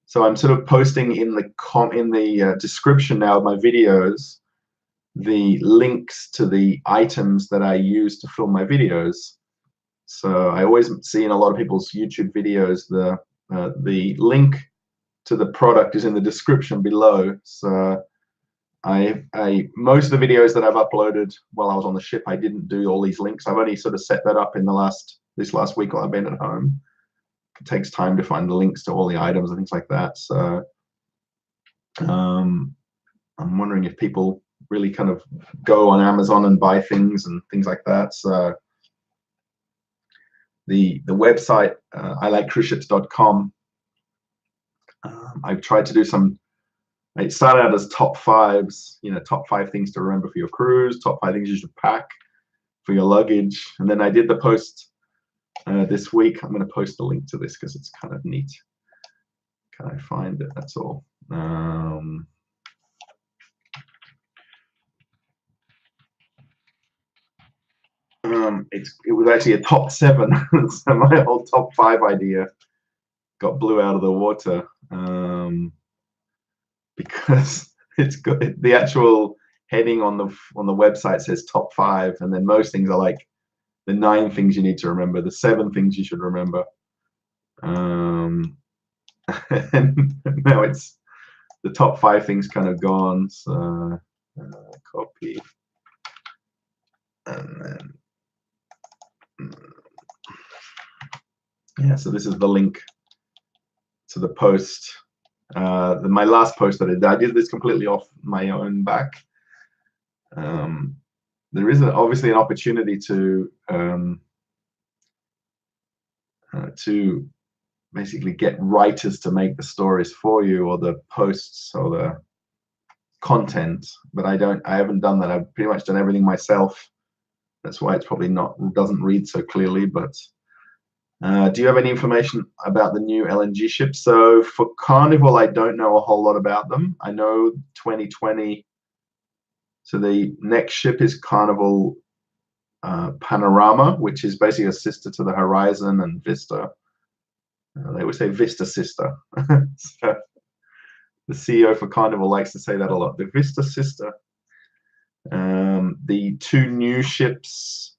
So I'm sort of posting in the description now of my videos the links to the items that I use to film my videos. So I always see in a lot of people's YouTube videos the link to the product is in the description below. So most of the videos that I've uploaded while I was on the ship, I didn't do all these links. I've only sort of set that up in this last week while I've been at home. It takes time to find the links to all the items and things like that. So I'm wondering if people really kind of go on Amazon and buy things and things like that. So the website ilikecruiseships.com. I've tried to do some. It started out as top fives, top 5 things to remember for your cruise, top 5 things you should pack for your luggage. And then I did the post this week. I'm going to post a link to this because it's kind of neat. Can I find it? That's all. It was actually a top 7. So my whole top 5 idea got blew out of the water. Because it's got the actual heading on the website says top 5, and then most things are like the 9 things you need to remember, the 7 things you should remember. And now it's the top 5 things kind of gone. So copy, and then yeah. So this is the link to the post. My last post that I did this completely off my own back. There is obviously an opportunity to basically get writers to make the stories for you, or the posts, or the content, but I haven't done that. I've pretty much done everything myself. That's why it's probably doesn't read so clearly. But do you have any information about the new LNG ships? So for Carnival, I don't know a whole lot about them. I know 2020. So the next ship is Carnival Panorama, which is basically a sister to the Horizon and Vista. They always say Vista sister. So the CEO for Carnival likes to say that a lot. The Vista sister. The 2 new ships,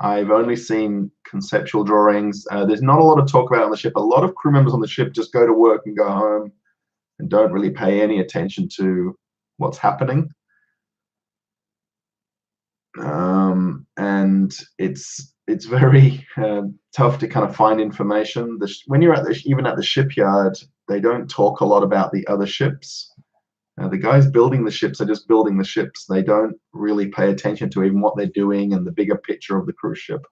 I've only seen conceptual drawings. There's not a lot of talk about it on the ship. A lot of crew members on the ship just go to work and go home and don't really pay any attention to what's happening. And it's very tough to kind of find information. When you're even at the shipyard, they don't talk a lot about the other ships. The guys building the ships are just building the ships. They don't really pay attention to even what they're doing and the bigger picture of the cruise ship.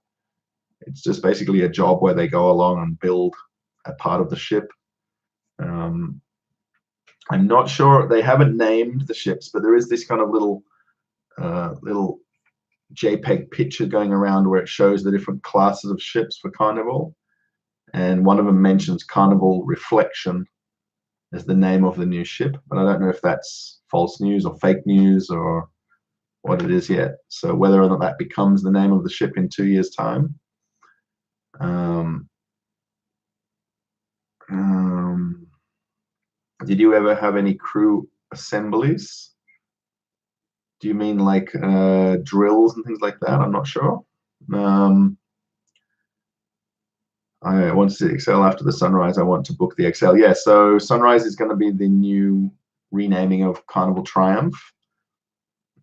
It's just basically a job where they go along and build a part of the ship. I'm not sure, they haven't named the ships, but there is this kind of little JPEG picture going around where it shows the different classes of ships for Carnival, and one of them mentions Carnival Reflection as the name of the new ship, but I don't know if that's false news or fake news or what it is yet. So whether or not that becomes the name of the ship in 2 years' time. Did you ever have any crew assemblies? Do you mean like drills and things like that? I'm not sure. I want to see Excel after the Sunrise. I want to book the Excel. Yeah, so Sunrise is going to be the new renaming of Carnival Triumph.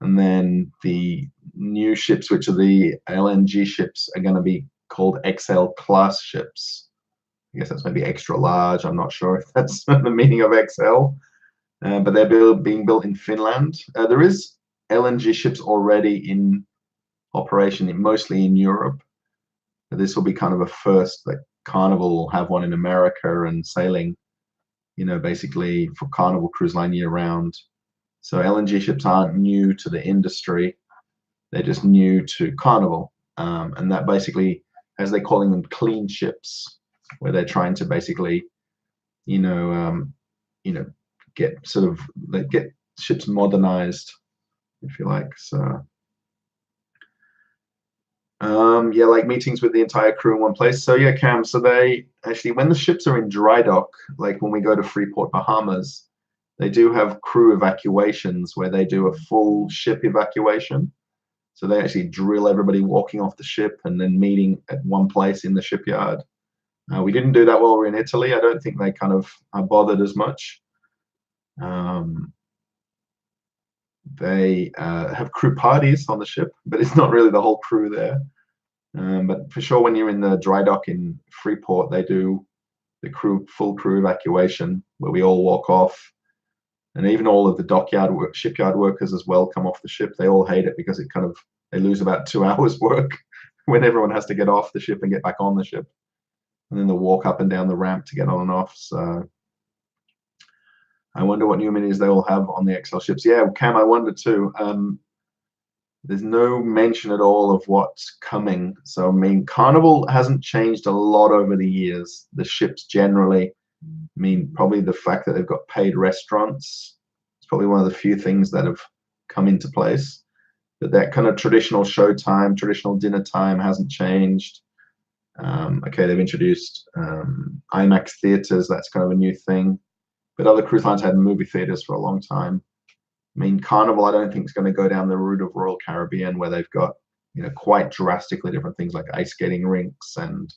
And then the new ships, which are the LNG ships, are going to be called XL class ships. I guess that's maybe extra large. I'm not sure if that's the meaning of XL. But they're being built in Finland. There is LNG ships already in operation, mostly in Europe. This will be kind of a first that Carnival will have one in America and sailing, basically for Carnival Cruise Line year round. So LNG ships aren't new to the industry. They're just new to Carnival. And that basically, as they're calling them, clean ships, where they're trying to basically, get ships modernized, if you like. So yeah, like meetings with the entire crew in one place. So yeah, Cam, so they actually, when the ships are in dry dock, like when we go to Freeport, Bahamas, they do have crew evacuations where they do a full ship evacuation. So they actually drill everybody walking off the ship and then meeting at one place in the shipyard. We didn't do that while we were in Italy. I don't think they kind of are bothered as much. They have crew parties on the ship, but it's not really the whole crew there. But for sure, when you're in the dry dock in Freeport, they do the full crew evacuation where we all walk off. And even all of the shipyard workers as well come off the ship. They all hate it because they lose about 2 hours work when everyone has to get off the ship and get back on the ship. And then they'll walk up and down the ramp to get on and off. So I wonder what new amenities they will have on the XL ships. Yeah, Cam, I wonder too. There's no mention at all of what's coming. So, I mean, Carnival hasn't changed a lot over the years. The ships generally, probably the fact that they've got paid restaurants. It's probably one of the few things that have come into place. But that kind of traditional show time, traditional dinner time hasn't changed. Okay, they've introduced IMAX theaters. That's kind of a new thing. But other cruise lines had movie theaters for a long time. Carnival, I don't think is going to go down the route of Royal Caribbean, where they've got quite drastically different things like ice skating rinks and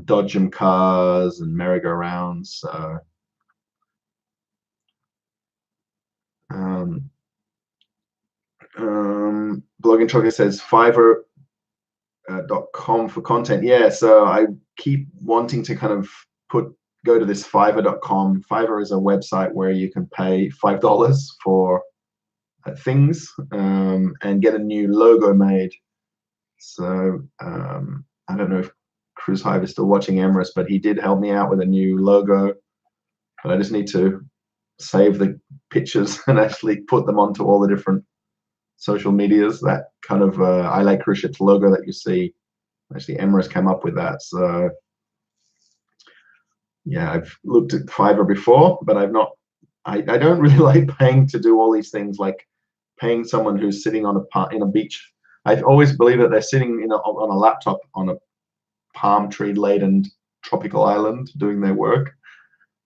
dodgem cars and merry-go-rounds. So, Blogging Trucker says Fiverr.com for content. Yeah, so I keep wanting to kind of go to this Fiverr.com. Fiverr is a website where you can pay $5 for things and get a new logo made. So I don't know if Cruise Hive is still watching Emrys, but he did help me out with a new logo. But I just need to save the pictures and actually put them onto all the different social medias. That kind of I Like Cruise Ships logo that you see, actually Emrys came up with that. So yeah, I've looked at Fiverr before, but I've not. I don't really like paying to do all these things, like paying someone who's sitting on a beach. I've always believed that they're sitting on a laptop on a palm tree laden tropical island doing their work,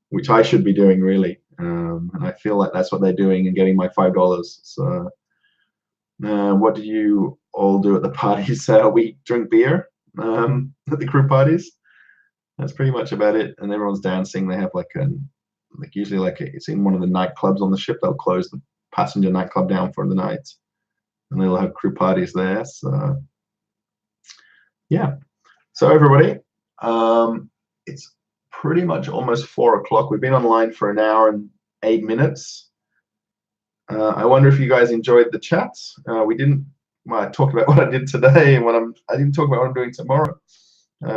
which I should be doing really. And I feel like that's what they're doing and getting my $5. So what do you all do at the parties? We drink beer at the crew parties. That's pretty much about it. And everyone's dancing. They have usually it's in one of the nightclubs on the ship. They'll close the passenger nightclub down for the night, and they'll have crew parties there. So yeah. So everybody, it's pretty much almost 4 o'clock. We've been online for 1 hour and 8 minutes. I wonder if you guys enjoyed the chat. I talked about what I did today and I didn't talk about what I'm doing tomorrow.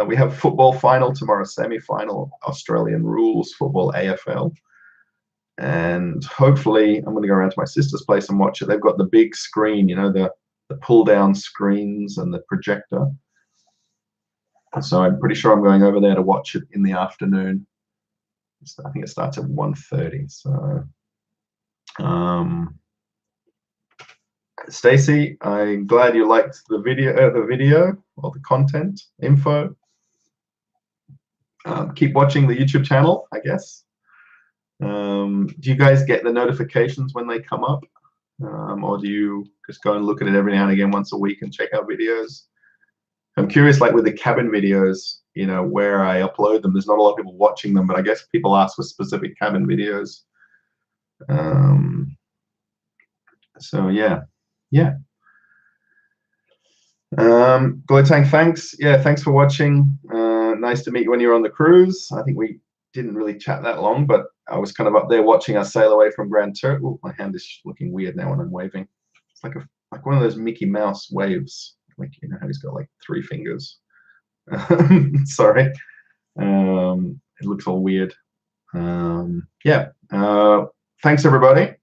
We have football final tomorrow, semi-final, Australian rules football, AFL. And hopefully I'm going to go around to my sister's place and watch it. They've got the big screen, the pull-down screens and the projector. So I'm pretty sure I'm going over there to watch it in the afternoon. I think it starts at 1:30. So, Stacy, I'm glad you liked the video or the content info. Keep watching the YouTube channel, I guess. Do you guys get the notifications when they come up, or do you just go and look at it every now and again, once a week, and check out videos? I'm curious, like with the cabin videos, where I upload them. There's not a lot of people watching them, but I guess people ask for specific cabin videos. So yeah. Gloitang, thanks. Yeah, thanks for watching. Nice to meet you when you were on the cruise. I think we didn't really chat that long, but I was kind of up there watching us sail away from Grand Turk. Ooh, my hand is looking weird now when I'm waving. It's like one of those Mickey Mouse waves. Like, you know how he's got like 3 fingers. Sorry. It looks all weird. Yeah. Thanks, everybody.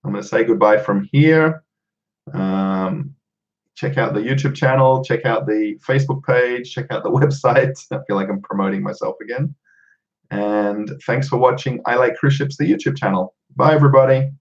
I'm going to say goodbye from here. Check out the YouTube channel, check out the Facebook page, check out the website. I feel like I'm promoting myself again. And thanks for watching I Like Cruise Ships, the YouTube channel. Bye, everybody.